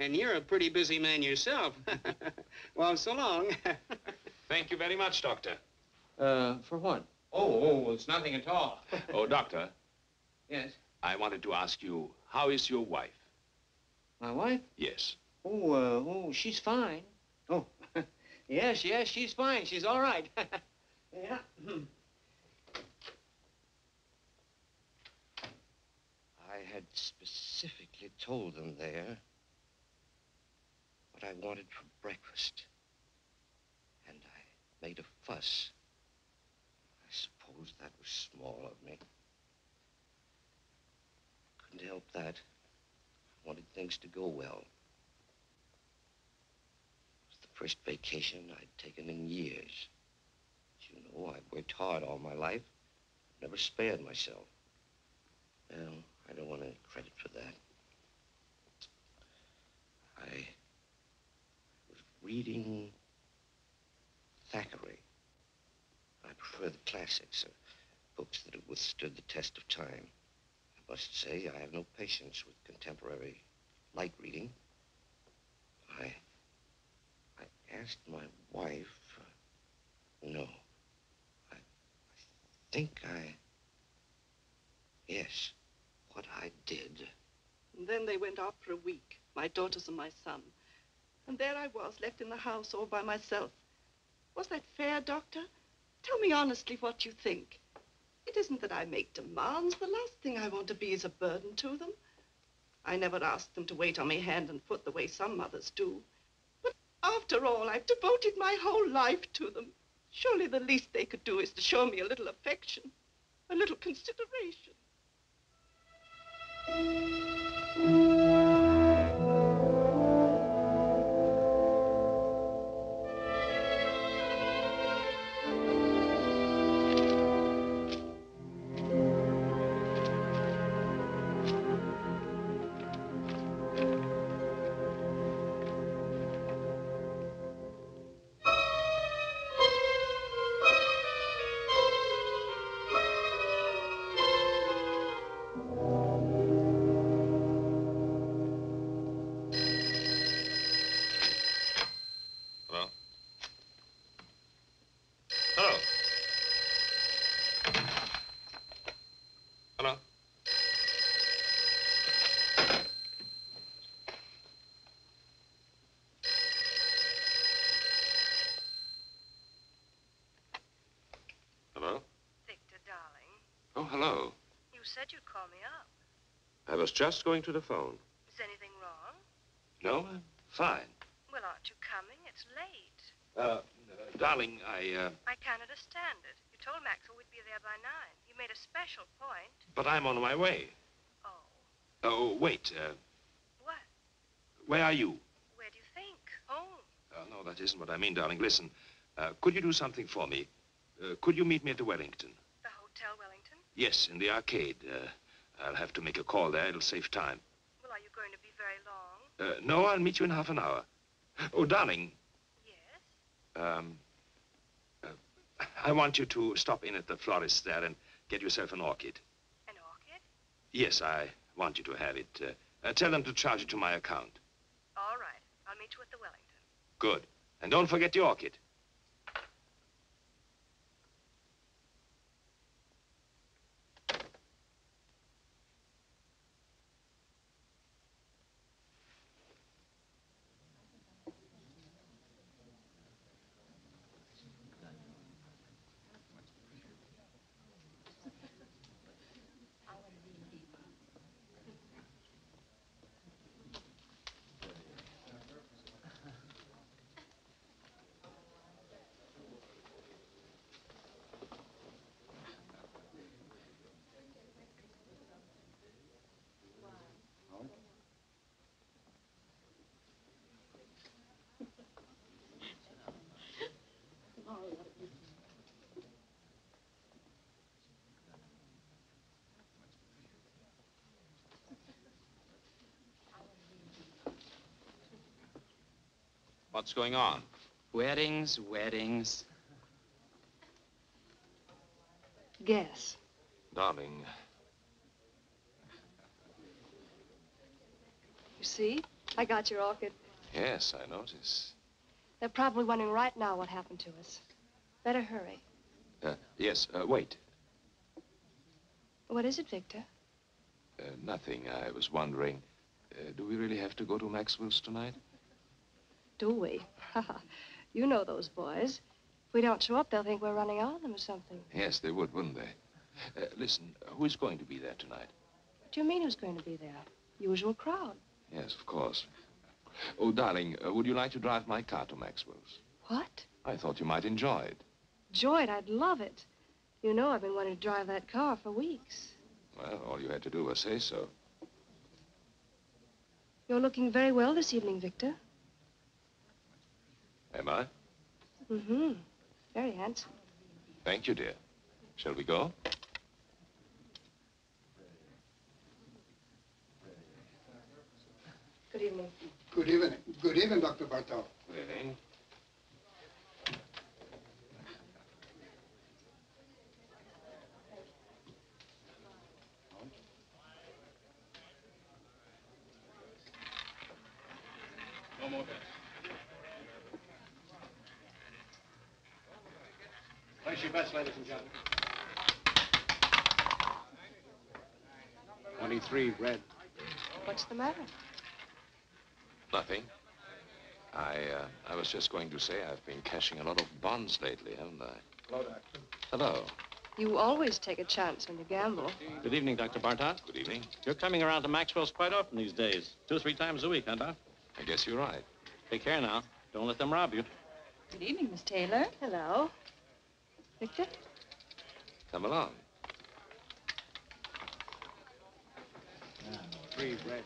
and you're a pretty busy man yourself. Well, so long. Thank you very much, doctor. For what? Oh, it's nothing at all. Oh, doctor. Yes? I wanted to ask you, how is your wife? My wife? Yes. Oh, she's fine. Oh, yes, she's fine. She's all right. Yeah. I had specifically told them there what I wanted for breakfast. And I made a fuss. I suppose that was small of me. Couldn't help that. I wanted things to go well. It was the first vacation I'd taken in years. As you know, I've worked hard all my life. I've never spared myself. Well, I don't want any credit for that. I was reading Thackeray. I prefer the classics, books that have withstood the test of time. I must say, I have no patience with contemporary light reading. I asked my wife, no. I think yes, what I did. And then they went out for a week, my daughters and my son. And there I was, left in the house all by myself. Was that fair, Doctor? Tell me honestly what you think. It isn't that I make demands. The last thing I want to be is a burden to them. I never asked them to wait on me hand and foot the way some mothers do. But after all, I've devoted my whole life to them. Surely the least they could do is to show me a little affection, a little consideration. Hello? Hello? Hello? Hello? Victor, darling, Oh, hello. you said you'd call me up. I was just going to the phone. Is anything wrong? No, I'm fine. Well, aren't you coming? It's late. Darling, I can't understand it. You told Maxwell we'd be there by 9. You made a special point. but I'm on my way. Oh. Oh, wait, What? where are you? Where do you think? Home. No, that isn't what I mean, darling. Listen, could you do something for me? Could you meet me at the Wellington? The Hotel Wellington? Yes, in the arcade. I'll have to make a call there. It'll save time. Well, are you going to be very long? No, I'll meet you in half an hour. Oh, darling. Yes? I want you to stop in at the florist there and get yourself an orchid. An orchid? Yes, I want you to have it. Tell them to charge it to my account. All right. I'll meet you at the Wellington. Good. And don't forget the orchid. What's going on? Weddings, weddings. Guess. Darling, You see? I got your orchid. yes, I notice. They're probably wondering right now what happened to us. Better hurry. Yes, wait. What is it, Victor? Nothing. I was wondering, do we really have to go to Maxwell's tonight? Do we? You know those boys. If we don't show up, they'll think we're running on them or something. Yes, they would, wouldn't they? Listen, who's going to be there tonight? What do you mean who's going to be there? Usual crowd. Yes, of course. Oh, darling, would you like to drive my car to Maxwell's? What? I thought you might enjoy it. Enjoy it? I'd love it. You know I've been wanting to drive that car for weeks. Well, all you had to do was say so. You're looking very well this evening, Victor. Am I? Mm-hmm. Very handsome. Thank you, dear. Shall we go? Good evening. Good evening. Good evening, Dr. Bartel. Good evening. No more bets. Place your bets, ladies and gentlemen. 23, red. What's the matter? Nothing. I was just going to say I've been cashing a lot of bonds lately, haven't I? Hello, Doctor. Hello. You always take a chance when you gamble. Good evening, Dr. Bartok. Good evening. You're coming around to Maxwell's quite often these days. 2 or 3 times a week, huh, Doc? I guess you're right. Take care now. Don't let them rob you. Good evening, Miss Taylor. Hello. Victor? Come along. 3, red.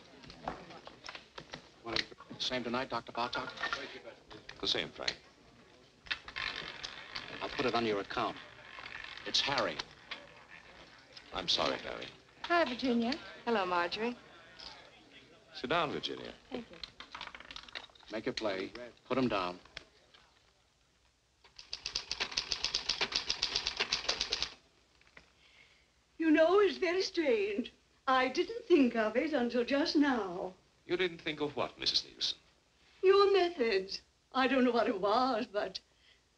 23. Same tonight, Dr. Bartok? The same, Frank. I'll put it on your account. It's Harry. I'm sorry, Harry. Hi, Virginia. Hello, Marjorie. Sit down, Virginia. Thank you. Make it play. Put him down. You know, it's very strange. I didn't think of it until just now. You didn't think of what, Mrs. Nielsen? Your methods. I don't know what it was, but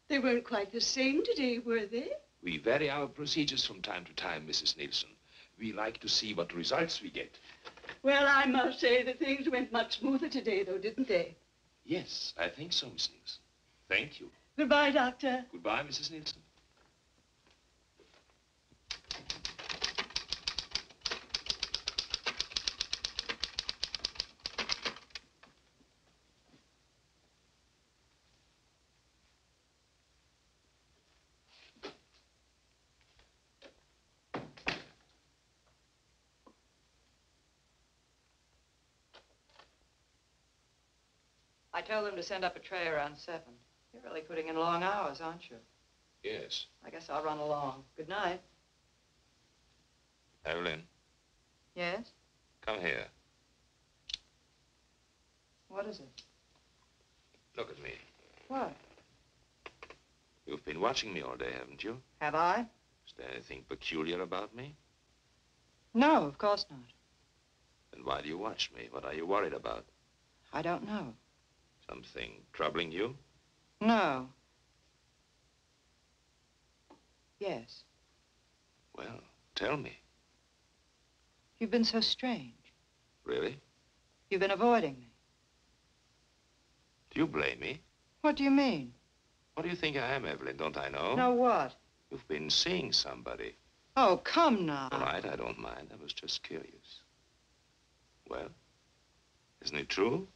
they weren't quite the same today, were they? We vary our procedures from time to time, Mrs. Nielsen. We like to see what results we get. Well, I must say that things went much smoother today, though, didn't they? Yes, I think so, Miss Nielsen. Thank you. Goodbye, Doctor. Goodbye, Mrs. Nielsen. I told them to send up a tray around 7. You're really putting in long hours, aren't you? Yes. I guess I'll run along. Good night. Evelyn, Yes? come here. What is it? Look at me. What? You've been watching me all day, haven't you? Have I? Is there anything peculiar about me? No, of course not. Then why do you watch me? What are you worried about? I don't know. Something troubling you? No. Yes. Well, tell me. You've been so strange. Really? You've been avoiding me. Do you blame me? What do you mean? What do you think I am, Evelyn? Don't I know? No what? You've been seeing somebody. Oh, come now. All right, I don't mind. I was just curious. Well, isn't it true?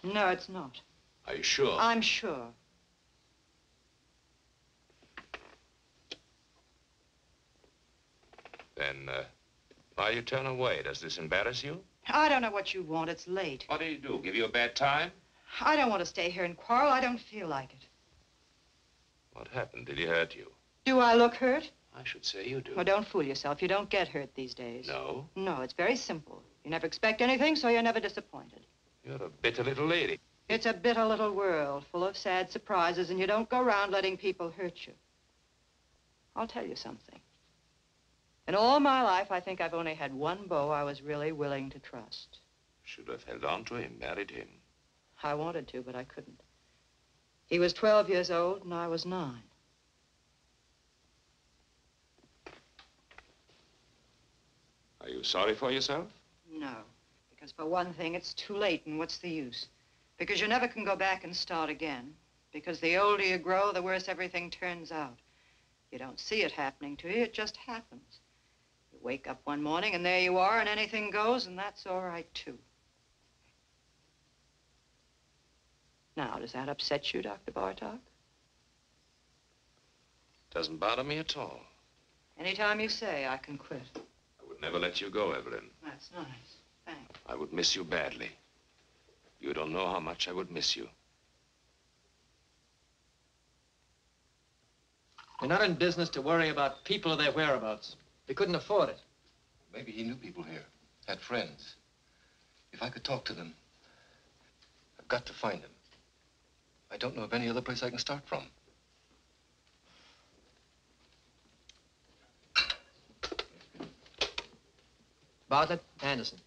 No, it's not. Are you sure? I'm sure. Then, why you turn away? Does this embarrass you? I don't know what you want. It's late. What do you do? Give you a bad time? I don't want to stay here and quarrel. I don't feel like it. What happened? Did he hurt you? Do I look hurt? I should say you do. Well, don't fool yourself. You don't get hurt these days. No? No, it's very simple. You never expect anything, so you're never disappointed. You're a bitter little lady. It's a bitter little world full of sad surprises, and you don't go around letting people hurt you. I'll tell you something. In all my life, I think I've only had one beau I was really willing to trust. Should have held on to him, married him. I wanted to, but I couldn't. He was 12 years old, and I was 9. Are you sorry for yourself? No, because for one thing, it's too late, and what's the use? Because you never can go back and start again. Because the older you grow, the worse everything turns out. You don't see it happening to you, it just happens. You wake up one morning, and there you are, and anything goes, and that's all right, too. Now, does that upset you, Dr. Bartok? Doesn't bother me at all. Anytime you say, I can quit. I would never let you go, Evelyn. That's nice. Thanks. I would miss you badly. You don't know how much I would miss you. We're not in business to worry about people or their whereabouts. We couldn't afford it. Maybe he knew people here, had friends. If I could talk to them. got to find him. I don't know of any other place I can start from. Bartlett, Anderson.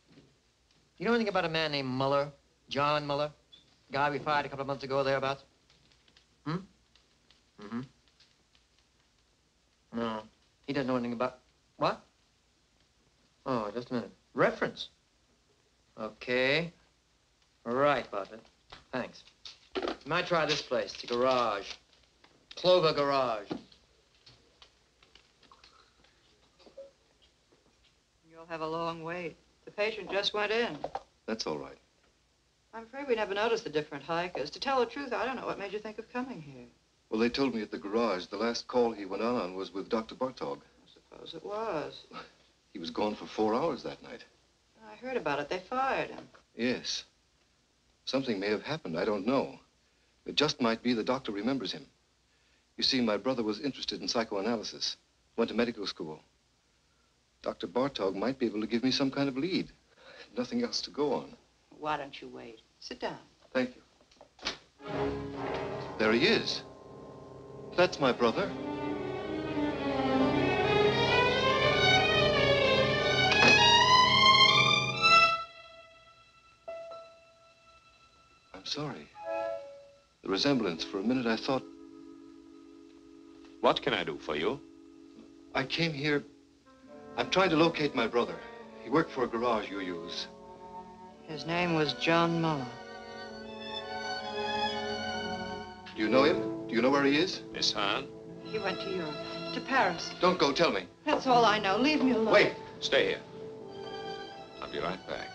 You know anything about a man named Muller? John Muller? Guy we fired a couple of months ago thereabouts? Hmm? Mm-hmm. No. He doesn't know anything about... What? Oh, just a minute. Reference. Okay. Right, Bartlett. Thanks. You might try this place, the garage. Clover Garage. You'll have a long wait. The patient just went in. That's all right. I'm afraid we never noticed the different hikers. To tell the truth, I don't know what made you think of coming here. Well, they told me at the garage the last call he went on was with Dr. Bartog. I suppose it was. He was gone for 4 hours that night. I heard about it. They fired him. Yes. Something may have happened. I don't know. It just might be the doctor remembers him. You see, my brother was interested in psychoanalysis. Went to medical school. Dr. Bartog might be able to give me some kind of lead. Nothing else to go on. Why don't you wait? Sit down. Thank you. There he is. That's my brother. I'm sorry. The resemblance, for a minute I thought... What can I do for you? I came here... I'm trying to locate my brother. He worked for a garage you use. His name was John Muller. Do you know him? Do you know where he is? Miss Hahn? He went to Europe, to Paris. Don't go, tell me. That's all I know. Leave me alone. Wait. Stay here. I'll be right back.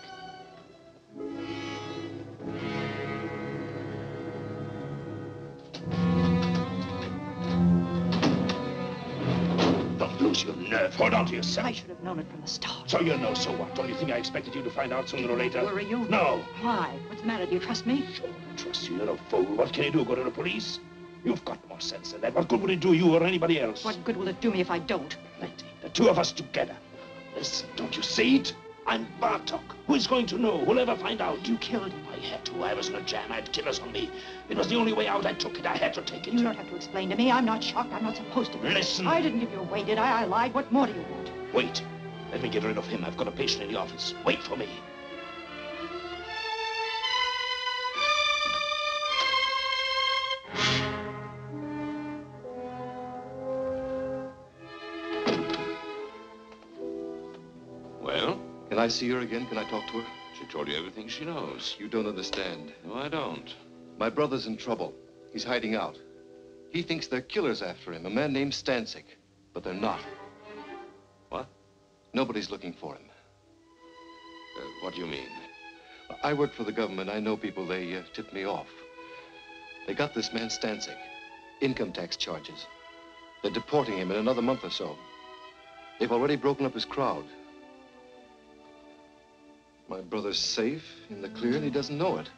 Don't lose your nerve. Hold on to yourself. I should have known it from the start. So you know, so what? Don't you think I expected you to find out sooner or later? Were you? No. Why? What's the matter? Do you trust me? Sure, I trust you, little fool. What can you do? Go to the police? You've got more sense than that. What good would it do you or anybody else? What good will it do me if I don't? Plenty. The two of us together. Listen, don't you see it? I'm Bartok. Who is going to know? Who'll ever find out? You killed him. I had to. I was in a jam. I had killers on me. It was the only way out. I took it. I had to take it. You don't have to explain to me. I'm not shocked. I'm not supposed to be. Listen. I didn't give you away, did I? I lied. What more do you want? Wait. Let me get rid of him. I've got a patient in the office. Wait for me. Well? Can I see her again? Can I talk to her? She told you everything she knows. You don't understand. No, I don't. My brother's in trouble. He's hiding out. He thinks they're killers after him, a man named Stancic. But they're not. What? Nobody's looking for him. What do you mean? I work for the government. I know people. They tipped me off. They got this man Stancic. Income tax charges. They're deporting him in another month or so. They've already broken up his crowd. My brother's safe, in the clear, and he doesn't know it.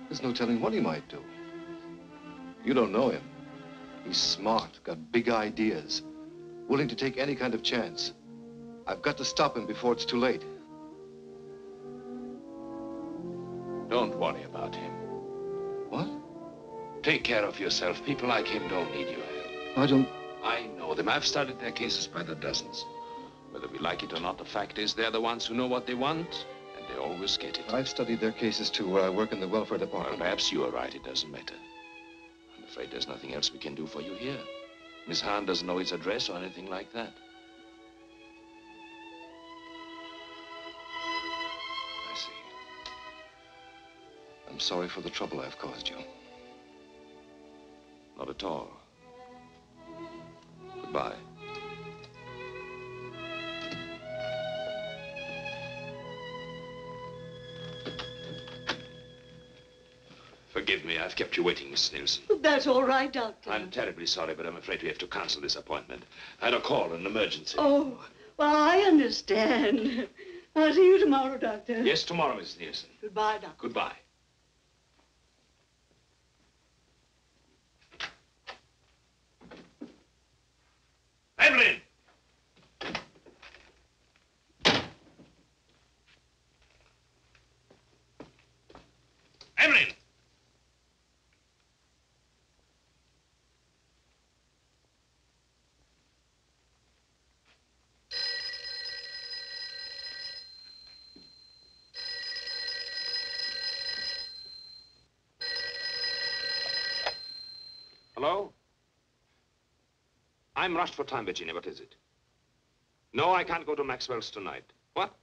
There's no telling what he might do. You don't know him. He's smart, got big ideas, willing to take any kind of chance. I've got to stop him before it's too late. Don't worry about him. What? Take care of yourself. People like him don't need your help. I know them. I've studied their cases by the dozens. Whether we like it or not, the fact is they're the ones who know what they want, and they always get it. I've studied their cases too, where I work in the welfare Well, department. perhaps you are right. It doesn't matter. I'm afraid there's nothing else we can do for you here. Miss Hahn doesn't know his address or anything like that. I see. I'm sorry for the trouble I've caused you. Not at all. Goodbye. Forgive me, I've kept you waiting, Miss Nielsen. That's all right, Doctor. I'm terribly sorry, but I'm afraid we have to cancel this appointment. I had a call, an emergency. Oh, well, I understand. I'll see you tomorrow, Doctor. Yes, tomorrow, Miss Nielsen. Goodbye, Doctor. Goodbye. Evelyn! Evelyn! Hello? I'm rushed for time, Virginia. What is it? No, I can't go to Maxwell's tonight. What?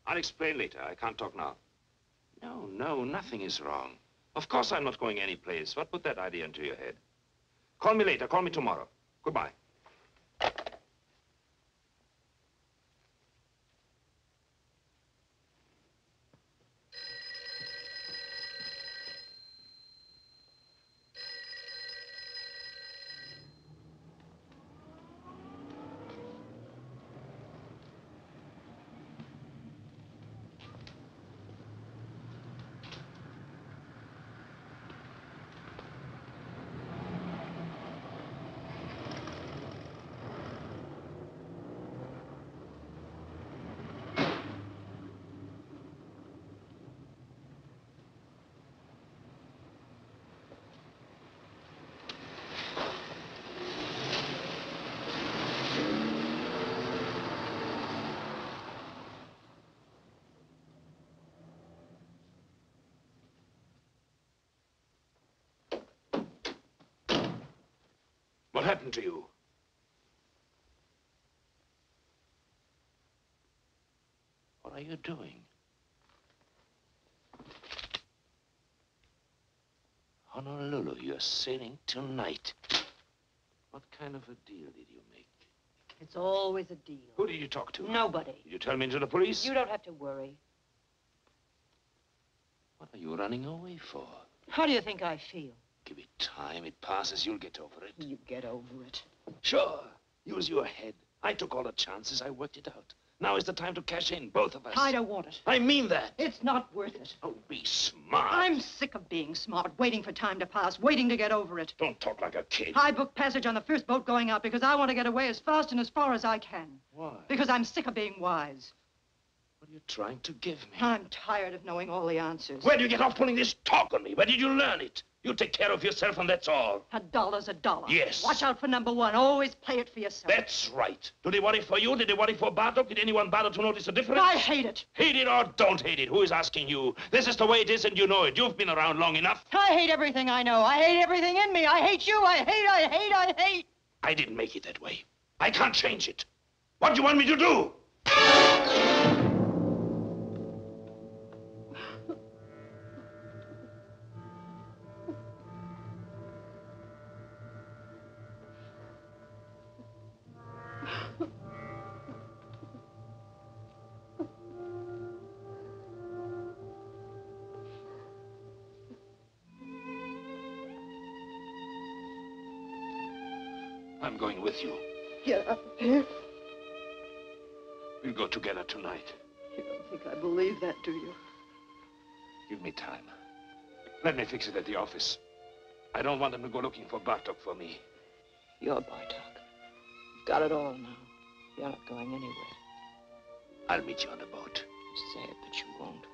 I'll explain later. I can't talk now. No, nothing is wrong. Of course I'm not going anyplace. What put that idea into your head? Call me later. Call me tomorrow. Goodbye. What happened to you? What are you doing? Honolulu, you're sailing tonight. What kind of a deal did you make? It's always a deal. Who did you talk to? Nobody. Did you tell me to the police? You don't have to worry. What are you running away for? How do you think I feel? Give it time. It passes. You'll get over it. You get over it. Sure. Use your head. I took all the chances. I worked it out. Now is the time to cash in, both of us. I don't want it. I mean that. It's not worth it. Oh, be smart. I'm sick of being smart, waiting for time to pass, waiting to get over it. Don't talk like a kid. I booked passage on the first boat going out because I want to get away as fast and as far as I can. Why? Because I'm sick of being wise. What are you trying to give me? I'm tired of knowing all the answers. Where do you get off pulling this talk on me? Where did you learn it? You take care of yourself and that's all. $1 a dollar. Yes. Watch out for number one. Always play it for yourself. That's right. Do they worry for you? Did they worry for Bartok? Did anyone bother to notice the difference? I hate it. Hate it or don't hate it? Who is asking you? This is the way it is and you know it. You've been around long enough. I hate everything I know. I hate everything in me. I hate you. I hate. I didn't make it that way. I can't change it. What do you want me to do? I'm going with you. Get up here. We'll go together tonight. You don't think I believe that, do you? Give me time. Let me fix it at the office. I don't want them to go looking for Bartok for me. You're Bartok. You've got it all now. You're not going anywhere. I'll meet you on the boat. You say it, but you won't.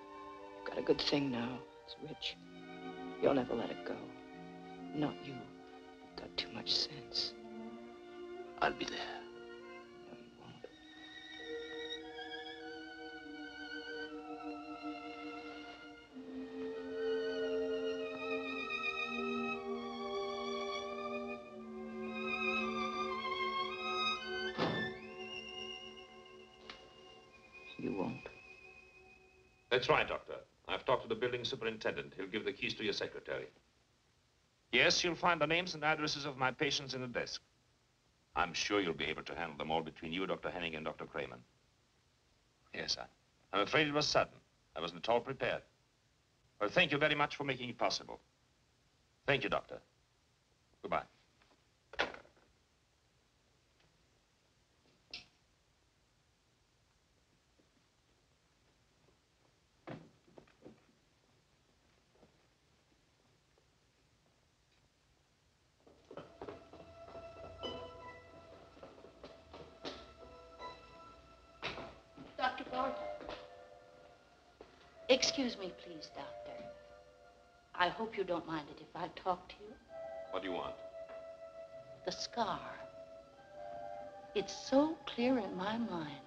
You've got a good thing now. It's rich. You'll never let it go. Not you. You've got too much sense. I'll be there. No, you won't. You won't. That's right, Doctor. I've talked to the building superintendent. He'll give the keys to your secretary. Yes, you'll find the names and addresses of my patients in the desk. I'm sure you'll be able to handle them all between you, Dr. Henning, and Dr. Kramer. Yes, I'm afraid it was sudden. I wasn't at all prepared. Well, thank you very much for making it possible. Thank you, Doctor. Goodbye. Dr. Barton. Excuse me, please, Doctor. I hope you don't mind it if I talk to you. What do you want? The scar. It's so clear in my mind.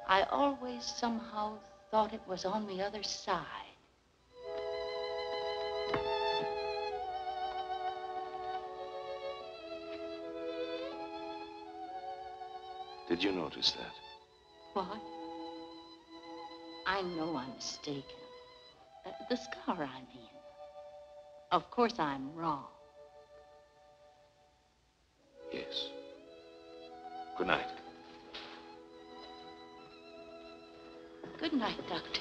I always somehow thought it was on the other side. Did you notice that? What? I know I'm mistaken. The scar, I mean. Of course I'm wrong. Yes. Good night. Good night, Doctor.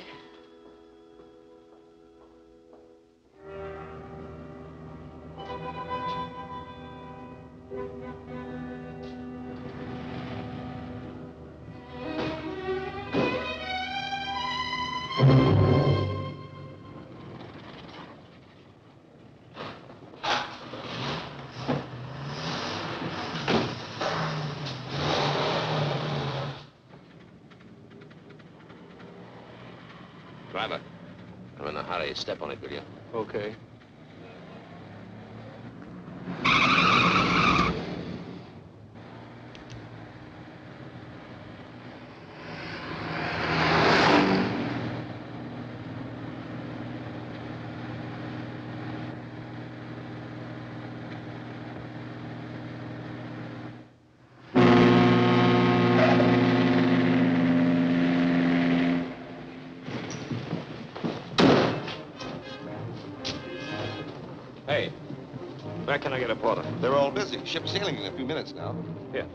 Driver, I'm in a hurry. Step on it, will you? Okay. Hey, where can I get a porter? They're all busy. Ship's sailing in a few minutes now. Here.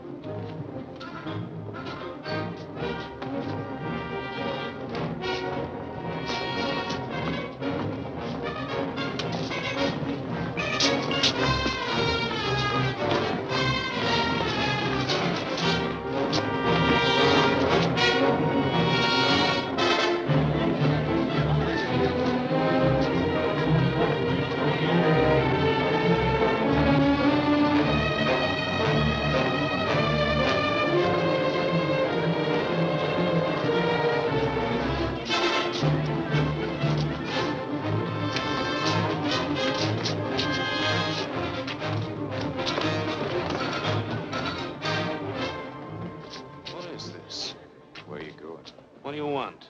What do you want?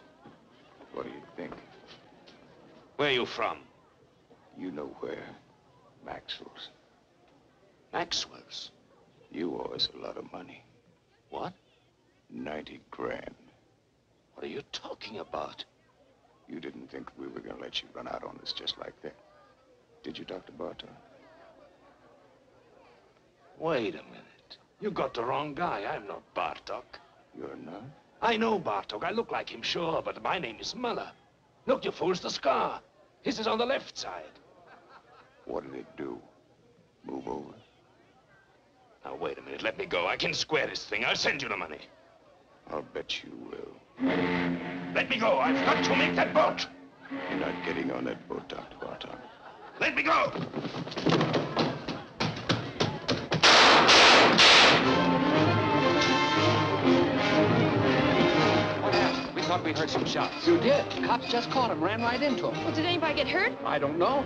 What do you think? Where are you from? You know where. Maxwell's. Maxwell's? You owe us a lot of money. What? 90 grand. What are you talking about? You didn't think we were gonna let you run out on us just like that. Did you, Dr. Bartok? Wait a minute. You got the wrong guy. I'm not Bartok. You're not? I know Bartok. I look like him, sure, but my name is Muller. Look, you fools, the scar. His is on the left side. What did it do? Move over? Now, wait a minute. Let me go. I can square this thing. I'll send you the money. I'll bet you will. Let me go. I've got to make that boat. You're not getting on that boat, Dr. Bartok. Let me go. What happened? We thought we heard some shots. You did. Cops just caught him, ran right into him. Well, did anybody get hurt? I don't know.